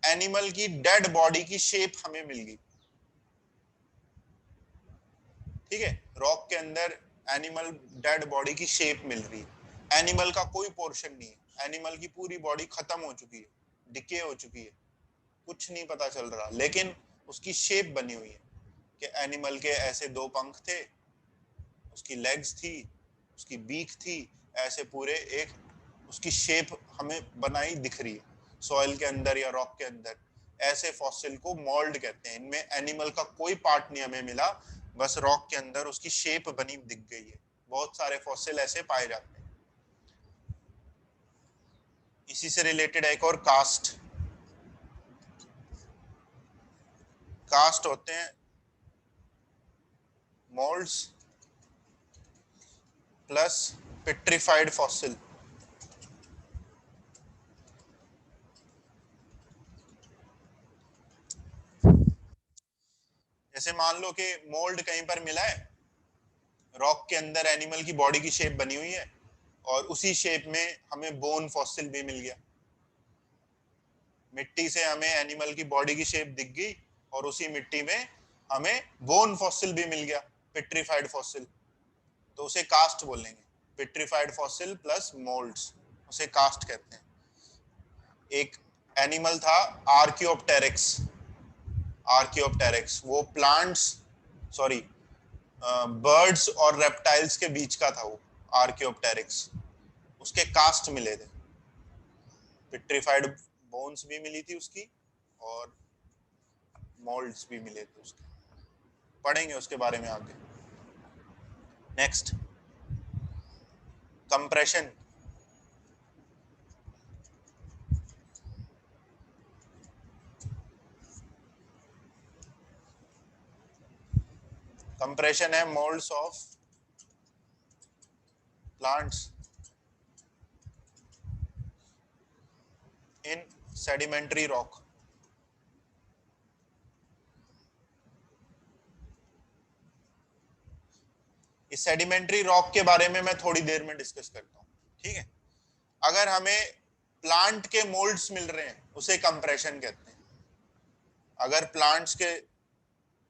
एनिमल की डेड बॉडी की शेप हमें मिल गई। ठीक है, रॉक के अंदर एनिमल डेड बॉडी की शेप मिल रही है। एनिमल का कोई पोर्शन नहीं है, एनिमल की पूरी बॉडी खत्म हो चुकी है, डिके हो चुकी है, कुछ नहीं पता चल रहा, लेकिन उसकी शेप बनी हुई है कि एनिमल के ऐसे दो पंख थे, उसकी लेग्स थी, उसकी बीक थी, ऐसे पूरे एक उसकी शेप हमें बनाई दिख रही है सॉइल के अंदर या रॉक के अंदर। ऐसे फॉसिल को मोल्ड कहते हैं। इनमें एनिमल का कोई पार्ट नहीं हमें मिला, बस रॉक के अंदर उसकी शेप बनी दिख गई है। बहुत सारे फॉसिल ऐसे पाए जाते हैं। इसी से रिलेटेड एक और कास्ट। कास्ट होते हैं मोल्ड्स प्लस पेट्रिफाइड फॉसिल। जैसे मान लो कि मोल्ड कहीं पर मिला है, रॉक के अंदर एनिमल की बॉडी की शेप बनी हुई है, और उसी शेप में हमें बोन फॉसिल भी मिल गया। मिट्टी से हमें एनिमल की बॉडी की शेप दिख गई, और उसी मिट्टी में हमें बोन फॉसिल भी मिल गया, पेट्रिफाइड फॉसिल। तो उसे कास्ट बोलेंगे। पेट्रिफाइड फॉसिल प्लस मोल्ड्स, उसे कास्ट कहते हैं। एक एनिमल था आर्कियोप्टेरिक्स। आर्कियोप्टेरिक्स वो प्लांट्स, सॉरी, बर्ड्स और रेप्टाइल्स के बीच का था वो आर्कियोप्टेरिक्स। उसके कास्ट मिले थे, पिट्रीफाइड बोन्स भी मिली थी उसकी और मोल्ड्स भी मिले थे उसके। पढ़ेंगे उसके बारे में आगे। Next, compression. कंप्रेशन है moulds of plants in sedimentary rock. इस सेडिमेंट्री रॉक के बारे में मैं थोड़ी देर में डिस्कस करता हूँ, ठीक है। अगर हमें प्लांट के मोल्ड्स मिल रहे हैं उसे कंप्रेशन कहते हैं। अगर प्लांट्स के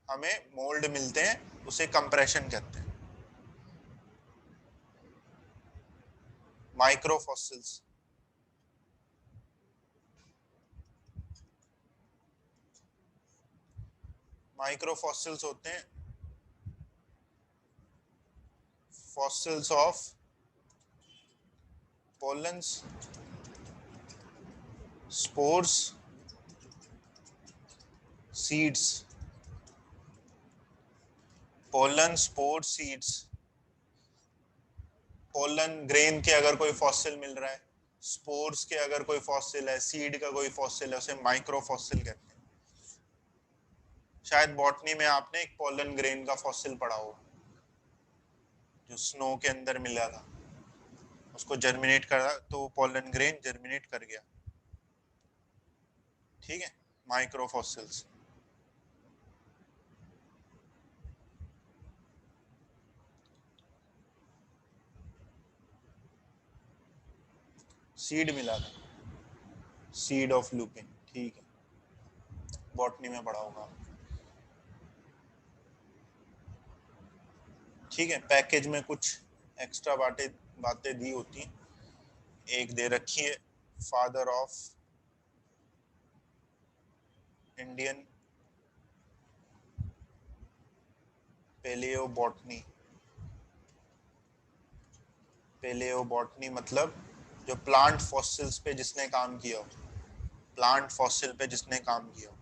हमें मोल्ड मिलते हैं उसे कंप्रेशन कहते हैं। माइक्रोफॉसिल्स, माइक्रोफॉसिल्स होते हैं fossils of pollens, spores, seeds. Pollen, spore, seeds. Pollen grain के अगर कोई फॉसिल मिल रहा है, स्पोर्स के अगर कोई फॉसिल है, सीड का कोई फॉसिल है, उसे माइक्रोफॉसिल कहते हैं। शायद बॉटनी में आपने एक पोलन ग्रेन का फॉसिल पढ़ा हो जो स्नो के अंदर मिला था, उसको जर्मिनेट करा तो पोलन ग्रेन जर्मिनेट कर गया, ठीक है। माइक्रोफॉसिल्स। सीड मिला था, सीड ऑफ लुपिन, ठीक है, बॉटनी में पढ़ा होगा, ठीक है। पैकेज में कुछ एक्स्ट्रा बातें बातें दी होती, एक दे रखी है, father of Indian palaeobotany. Palaeobotany मतलब जो प्लांट फॉसिल्स पे जिसने काम किया हो, प्लांट फॉसिल पे जिसने काम किया हो।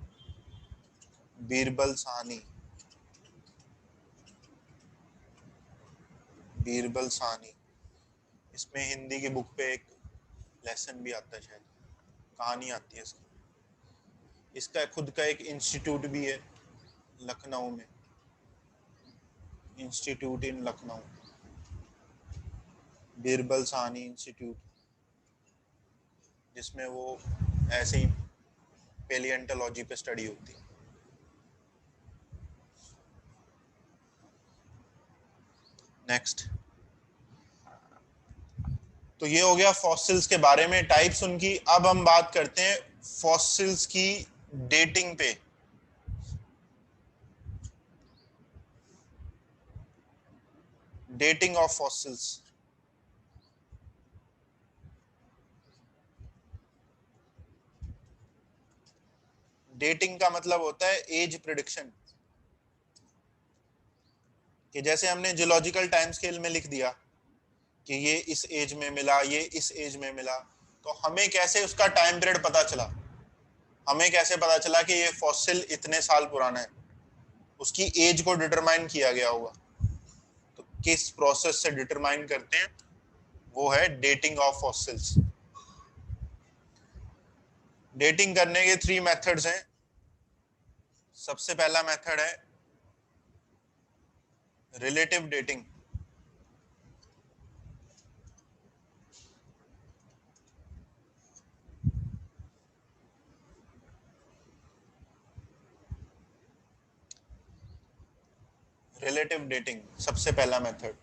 बीरबल साहनी, बीरबल साहनी। इसमें हिंदी की बुक पे एक लेसन भी आता है, शायद कहानी आती है इसकी। इसका खुद का एक इंस्टीट्यूट भी है लखनऊ में, इंस्टीट्यूट इन लखनऊ, बीरबल साहनी इंस्टीट्यूट, जिसमें वो ऐसे ही पेलियंटोलॉजी पे स्टडी होती है। नेक्स्ट, तो ये हो गया फॉसिल्स के बारे में, टाइप्स उनकी। अब हम बात करते हैं फॉसिल्स की डेटिंग पे। Dating of fossils. डेटिंग का मतलब होता है एज प्रिडिक्शन, कि जैसे हमने जियोलॉजिकल टाइम स्केल में लिख दिया कि ये इस एज में मिला, ये इस एज में मिला, तो हमें कैसे उसका टाइम पीरियड पता चला? हमें कैसे पता चला कि ये फॉसिल इतने साल पुराना है? उसकी एज को डिटरमाइन किया गया होगा। तो किस प्रोसेस से डिटरमाइन करते हैं, वो है डेटिंग ऑफ फॉसिल्स। डेटिंग करने के 3 मेथड्स हैं। सबसे पहला मेथड है रिलेटिव डेटिंग। रिलेटिव डेटिंग सबसे पहला मेथड।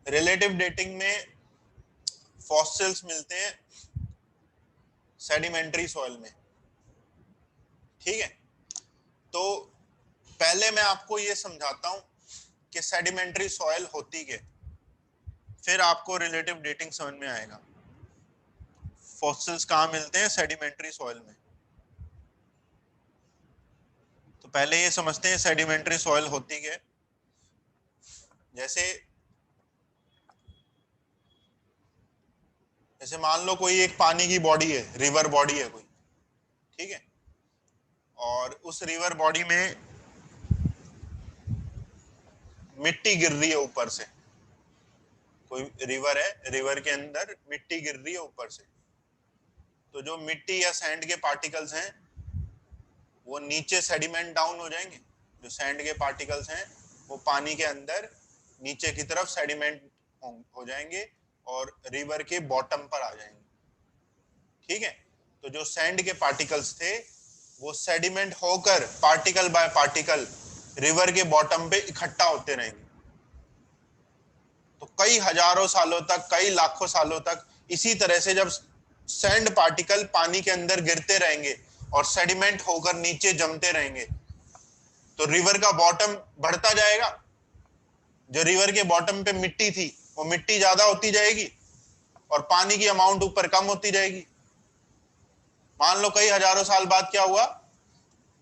रिलेटिव डेटिंग में फॉसिल्स मिलते हैं सेडिमेंट्री सॉइल में। ठीक है, तो पहले मैं आपको ये समझाता हूं कि सेडिमेंट्री सॉइल होती क्या, फिर आपको रिलेटिव डेटिंग समझ में आएगा। फॉसिल्स कहाँ मिलते हैं? सेडिमेंट्री सॉइल में। तो पहले ये समझते हैं सेडिमेंट्री सॉइल होती क्या। जैसे जैसे मान लो कोई एक पानी की बॉडी है, रिवर बॉडी है कोई, ठीक है, और उस रिवर बॉडी में मिट्टी गिर रही है ऊपर से। कोई रिवर है, रिवर के अंदर मिट्टी गिर रही है ऊपर से, तो जो मिट्टी या सैंड के पार्टिकल्स हैं वो नीचे सेडिमेंट डाउन हो जाएंगे। जो सैंड के पार्टिकल्स हैं वो पानी के अंदर नीचे की तरफ सेडिमेंट हो जाएंगे और रिवर के बॉटम पर आ जाएंगे। ठीक है, तो जो सैंड के पार्टिकल्स थे वो सेडिमेंट होकर पार्टिकल बाय पार्टिकल रिवर के बॉटम पे इकट्ठा होते रहेंगे। तो कई हजारों सालों तक, कई लाखों सालों तक इसी तरह से जब सैंड पार्टिकल पानी के अंदर गिरते रहेंगे और सेडिमेंट होकर नीचे जमते रहेंगे, तो रिवर का बॉटम बढ़ता जाएगा। जो रिवर के बॉटम पे मिट्टी थी वो मिट्टी ज्यादा होती जाएगी और पानी की अमाउंट ऊपर कम होती जाएगी। मान लो कई हजारों साल बाद क्या हुआ,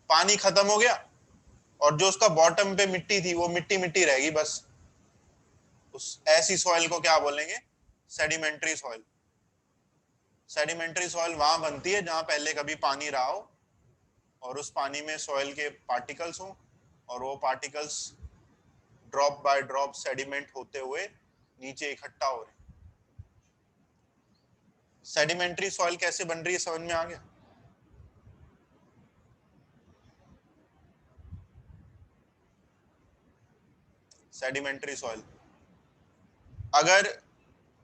पानी खत्म हो गया और जो उसका बॉटम पे मिट्टी थी वो मिट्टी मिट्टी रहेगी बस। उस ऐसी सॉइल को क्या बोलेंगे? Sedimentary soil. सेडिमेंट्री सॉइल वहां बनती है जहां पहले कभी पानी रहा हो और उस पानी में सॉइल के पार्टिकल्स हों और वो particles drop by drop sediment होते हुए नीचे इकट्ठा हो रहे। सेडिमेंट्री सॉइल कैसे बन रही है समझ में आ गया? सेडिमेंट्री सॉइल, अगर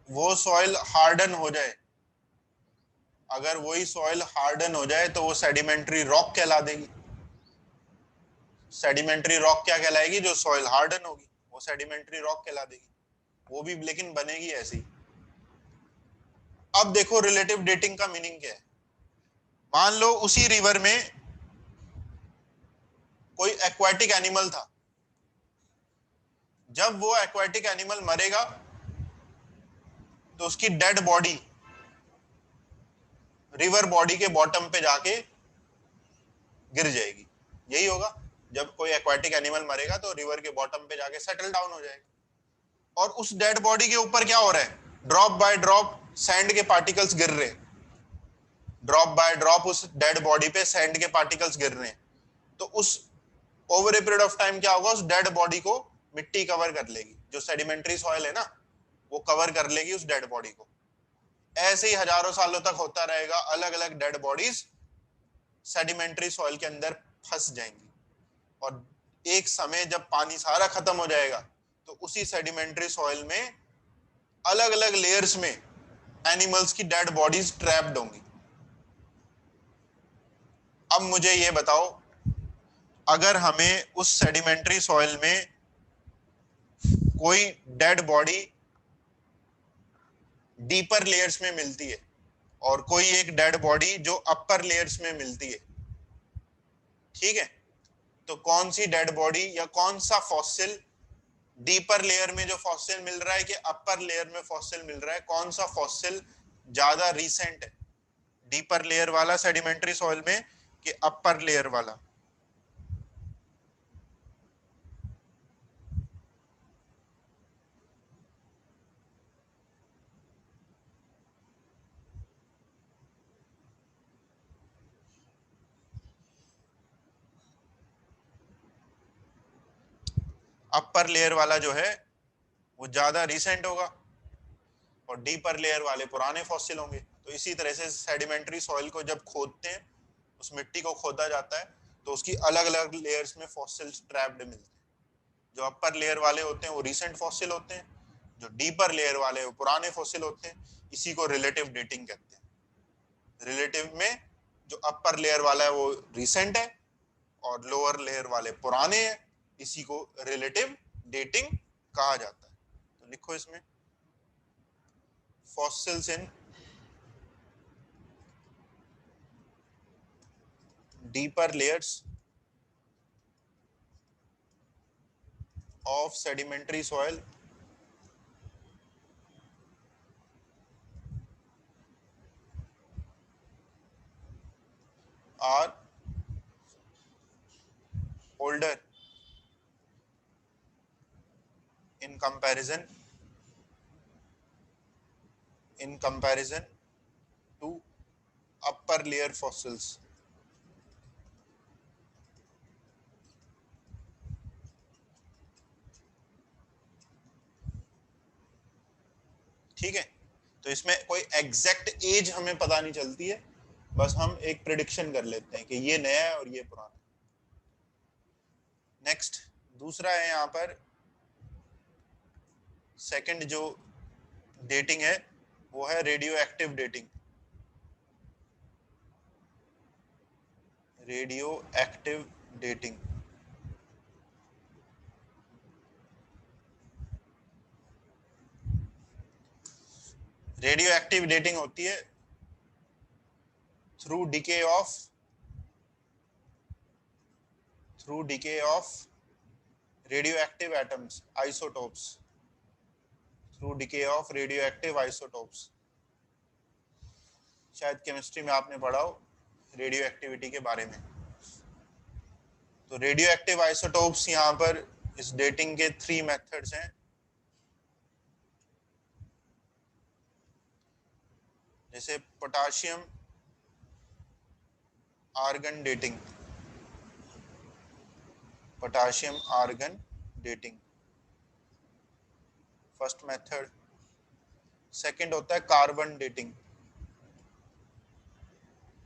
वो सॉइल हार्डन हो जाए, अगर वही सॉइल हार्डन हो जाए तो वो सेडिमेंट्री रॉक कहला देगी। सेडिमेंट्री रॉक क्या कहलाएगी? जो सॉइल हार्डन होगी वो सेडिमेंट्री रॉक कहला देगी। वो भी लेकिन बनेगी ऐसी। अब देखो रिलेटिव डेटिंग का मीनिंग क्या है। मान लो उसी रिवर में कोई एक्वाटिक एनिमल था। जब वो एक्वाटिक एनिमल मरेगा तो उसकी डेड बॉडी रिवर बॉडी के बॉटम पे जाके गिर जाएगी। यही होगा, जब कोई एक्वाटिक एनिमल मरेगा तो रिवर के बॉटम पे जाके सेटल डाउन हो जाएगा। और उस डेड बॉडी के ऊपर क्या हो रहा है? ड्रॉप बाय ड्रॉप सैंड के पार्टिकल्स गिर रहे हैं। ड्रॉप बाय ड्रॉप उस डेड बॉडी पे सैंड के पार्टिकल्स गिर रहे हैं। तो उस over a period of time क्या होगा? उस डेड बॉडी को मिट्टी कवर कर लेगी। जो सेडिमेंट्री सॉइल है ना, वो कवर कर लेगी उस डेड बॉडी को। ऐसे ही हजारों सालों तक होता रहेगा, अलग अलग डेड बॉडीज सेडिमेंट्री सॉइल के अंदर फंस जाएंगी और एक समय जब पानी सारा खत्म हो जाएगा तो उसी सेडिमेंट्री सॉइल में अलग अलग लेयर्स में एनिमल्स की डेड बॉडीज ट्रैप्ड होंगी। अब मुझे ये बताओ, अगर हमें उस सेडिमेंट्री सॉइल में कोई डेड बॉडी डीपर लेयर्स में मिलती है और कोई एक डेड बॉडी जो अपर लेयर्स में मिलती है, ठीक है, तो कौन सी डेड बॉडी या कौन सा फॉसिल डीपर लेयर में जो फॉसिल मिल रहा है कि अपर लेयर में फॉसिल मिल रहा है, कौन सा फॉसिल ज्यादा रीसेंट है? डीपर लेयर वाला सेडिमेंट्री सॉइल में कि अपर लेयर वाला? अपर लेयर वाला जो है वो ज्यादा रिसेंट होगा और डीपर लेयर वाले पुराने फॉसिल होंगे। तो इसी तरह से सेडिमेंट्री सॉइल को जब खोदते हैं, उस मिट्टी को खोदा जाता है तो उसकी अलग अलग लेयर्स में फॉसिल्स ट्रैप्ड मिलते हैं। जो अपर लेयर वाले होते हैं वो रिसेंट फॉसिल होते हैं, जो डीपर लेयर वाले वो पुराने फॉसिल होते हैं। इसी को रिलेटिव डेटिंग कहते हैं। रिलेटिव में जो अपर लेयर वाला है वो रिसेंट है और लोअर लेयर वाले पुराने हैं। इसी को रिलेटिव डेटिंग कहा जाता है। तो लिखो इसमें fossils in deeper layers of sedimentary soil are older in comparison to upper layer fossils. ठीक है, तो इसमें कोई एग्जैक्ट एज हमें पता नहीं चलती है, बस हम एक प्रिडिक्शन कर लेते हैं कि ये नया है और ये पुराना। नेक्स्ट दूसरा है यहाँ पर सेकंड जो डेटिंग है वो है radio active dating. Radio active dating radio active dating होती है through decay of radioactive atoms, isotopes, through decay of radioactive isotopes। शायद केमिस्ट्री में आपने पढ़ा हो रेडियो एक्टिविटी के बारे में। तो रेडियो एक्टिव आइसोटोप्स यहाँ पर इस डेटिंग के 3 मेथड्स हैं। जैसे potassium argon dating, potassium argon dating first method. Second होता है carbon dating,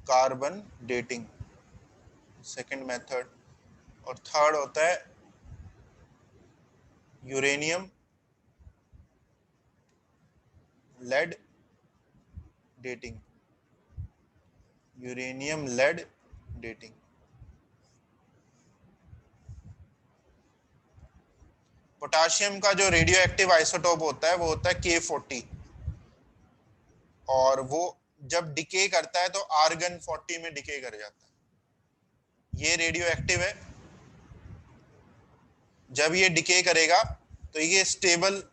carbon dating second method. और थर्ड होता है uranium lead dating, uranium lead dating. Potassium का जो रेडियो एक्टिव आइसोटोप होता है वो होता है K40, और वो जब डिके करता है तो आर्गन 40 में डिके कर जाता है। ये रेडियो एक्टिव है, जब ये डिके करेगा तो ये स्टेबल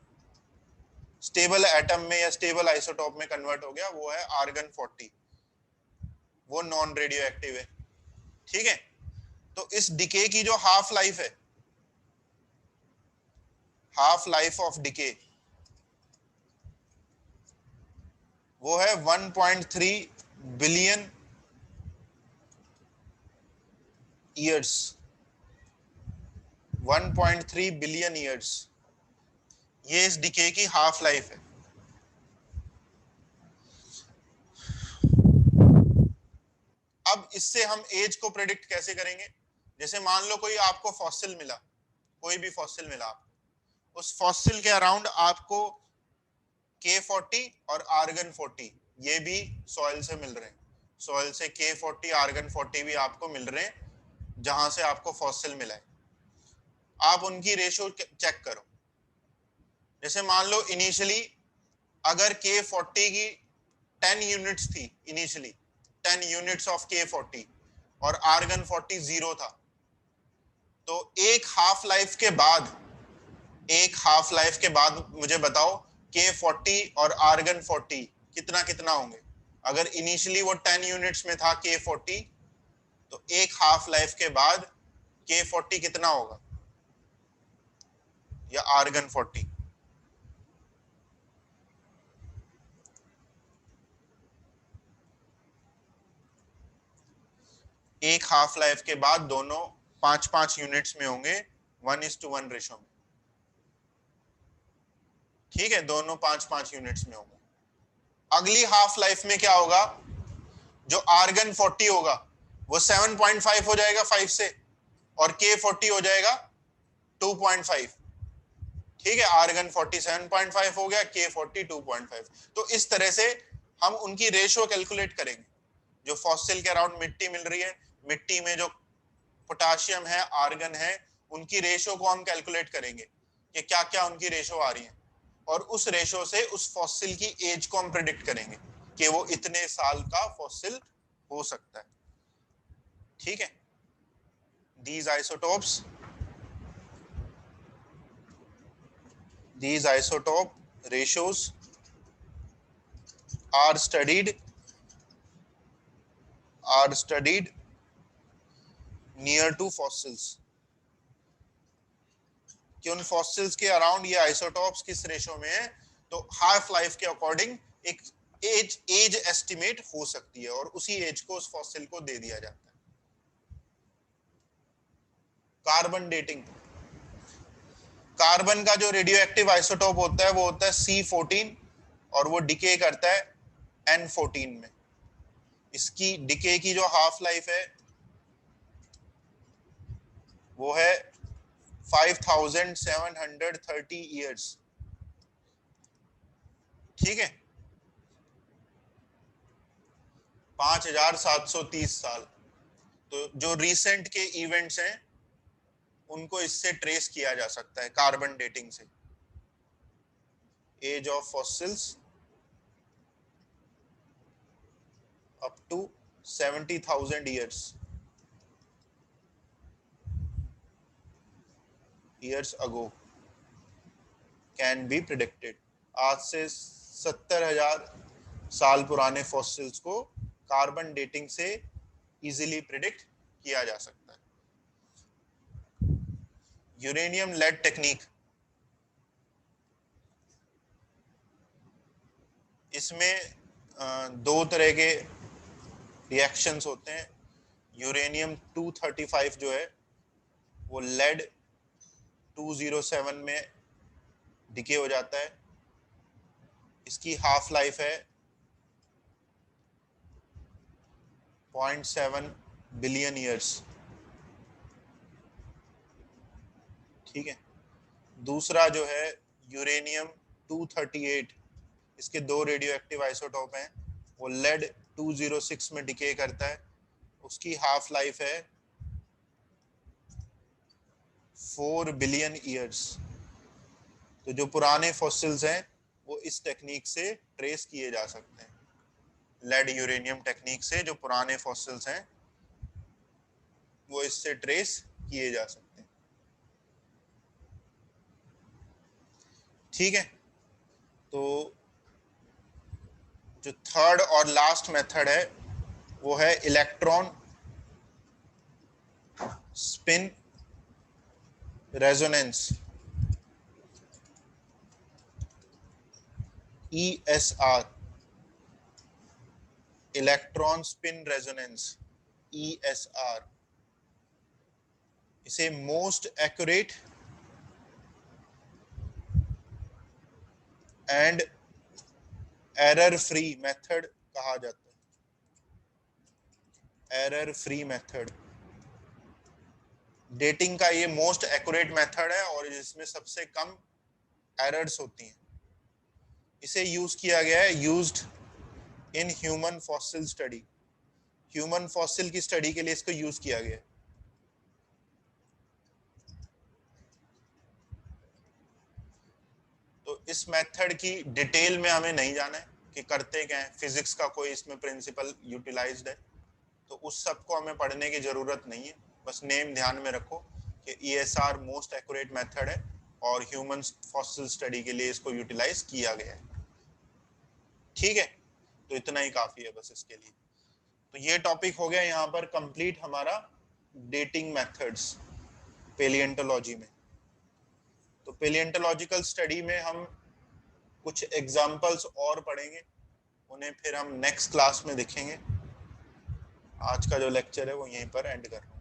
एटम में या स्टेबल आइसोटोप में कन्वर्ट हो गया, वो है आर्गन 40, वो नॉन रेडियो एक्टिव है। ठीक है, तो इस डिके की जो हाफ लाइफ है, हाफ लाइफ ऑफ डिके वो है 1.3 बिलियन ईयर्स, 1.3 बिलियन ईयर्स ये इस डिके की हाफ लाइफ है। अब इससे हम एज को प्रेडिक्ट कैसे करेंगे? जैसे मान लो कोई आपको फॉसिल मिला, कोई भी फॉसिल मिला आपको, उस फॉसिल के अराउंड आपको K40 और आर्गन 40 ये भी सॉइल से मिल रहे हैं। सॉइल से K40 आर्गन 40 भी आपको मिल रहे हैं जहां से आपको फॉसिल मिला है। आप उनकी रेशियो चेक करो। जैसे मान लो इनिशियली अगर K40 की 10 यूनिट्स थी, इनिशियली 10 यूनिट्स ऑफ K40 और आर्गन 40 0 था, तो एक हाफ लाइफ के बाद मुझे बताओ K40 और आर्गन 40 कितना कितना होंगे। अगर इनिशियली वो 10 यूनिट्स में था K40, तो एक हाफ लाइफ के बाद K40 कितना होगा, या आर्गन 40? एक हाफ लाइफ के बाद दोनों 5-5 यूनिट्स में होंगे, 1:1 रेशो में। ठीक है, दोनों 5-5 यूनिट्स में होंगे। अगली हाफ लाइफ में क्या होगा, जो आर्गन 40 होगा वो 7.5 हो जाएगा 5 से, और K40 हो जाएगा 2.5। ठीक है, आर्गन 40 7.5 हो गया, K40 2.5। तो इस तरह से हम उनकी रेशियो कैलकुलेट करेंगे। जो फॉसिल के अराउंड मिट्टी मिल रही है, मिट्टी में जो पोटाशियम है, आर्गन है, उनकी रेशियो को हम कैलकुलेट करेंगे कि क्या क्या उनकी रेशियो आ रही है, और उस रेशियो से उस फॉसिल की एज को हम प्रेडिक्ट करेंगे कि वो इतने साल का फॉसिल हो सकता है। ठीक है, these isotopes, these isotope ratios are studied near to fossils, कि उन फॉसिल्स के अराउंड ये आइसोटॉप्स किस रेशो में है, तो हाफ लाइफ के अकॉर्डिंग एक एज एस्टिमेट हो सकती है और उसी एज को उस फॉसिल को दे दिया जाता है। कार्बन डेटिंग, कार्बन का जो रेडियो एक्टिव आइसोटॉप होता है वो होता है C14 और वो डिके करता है N14 में। इसकी डिके की जो हाफ लाइफ है वो है 5730 ईयर्स। ठीक है, 5730 साल। तो जो रिसेंट के इवेंट्स हैं उनको इससे ट्रेस किया जा सकता है कार्बन डेटिंग से। Age of fossils up to 70,000 years ago can be predicted। आज से 70,000 साल पुराने फॉसिल्स को कार्बन डेटिंग से इजीली प्रिडिक्ट किया जा सकता है। यूरेनियम लेड टेक्निक, इसमें दो तरह के रिएक्शंस होते हैं। यूरेनियम 235 जो है वो लेड 207 में डिके हो जाता है। इसकी हाफ लाइफ है 0.7 बिलियन ईयर्स। ठीक है, दूसरा जो है यूरेनियम 238, इसके दो रेडियो एक्टिव आइसोटोप हैं, वो लेड 206 में डिके करता है। उसकी हाफ लाइफ है 4 बिलियन ईयर्स। तो जो पुराने फॉसिल्स हैं वो इस टेक्निक से ट्रेस किए जा सकते हैं। लेड यूरेनियम टेक्निक से जो पुराने फॉसिल्स हैं वो इससे ट्रेस किए जा सकते हैं। ठीक है, तो जो थर्ड और लास्ट मेथड है वो है electron spin resonance, ESR, electron spin resonance, ESR। इसे most accurate and error free method कहा जाता है। एरर फ्री मेथड, डेटिंग का ये मोस्ट एक्यूरेट मेथड है और जिसमें सबसे कम एरर्स होती हैं। इसे यूज किया गया है, used in human fossil study. Human fossil की स्टडी के लिए इसको यूज किया गया है। तो इस मेथड की डिटेल में हमें नहीं जाना है कि करते क्या है, फिजिक्स का कोई इसमें प्रिंसिपल यूटिलाइज्ड है, तो उस सब को हमें पढ़ने की जरूरत नहीं है। बस नेम ध्यान में रखो कि ESR मोस्ट एक्यूरेट मेथड है और ह्यूमन फॉसिल स्टडी के लिए इसको यूटिलाइज किया गया है। ठीक है, तो इतना ही काफी है बस इसके लिए। तो ये टॉपिक हो गया यहाँ पर कंप्लीट हमारा डेटिंग मेथड्स पेलिएंटोलॉजी में। तो पेलिएंटोलॉजिकल स्टडी में हम कुछ एग्जाम्पल्स और पढ़ेंगे, उन्हें फिर हम नेक्स्ट क्लास में देखेंगे। आज का जो लेक्चर है वो यहीं पर एंड कर रहा हूँ।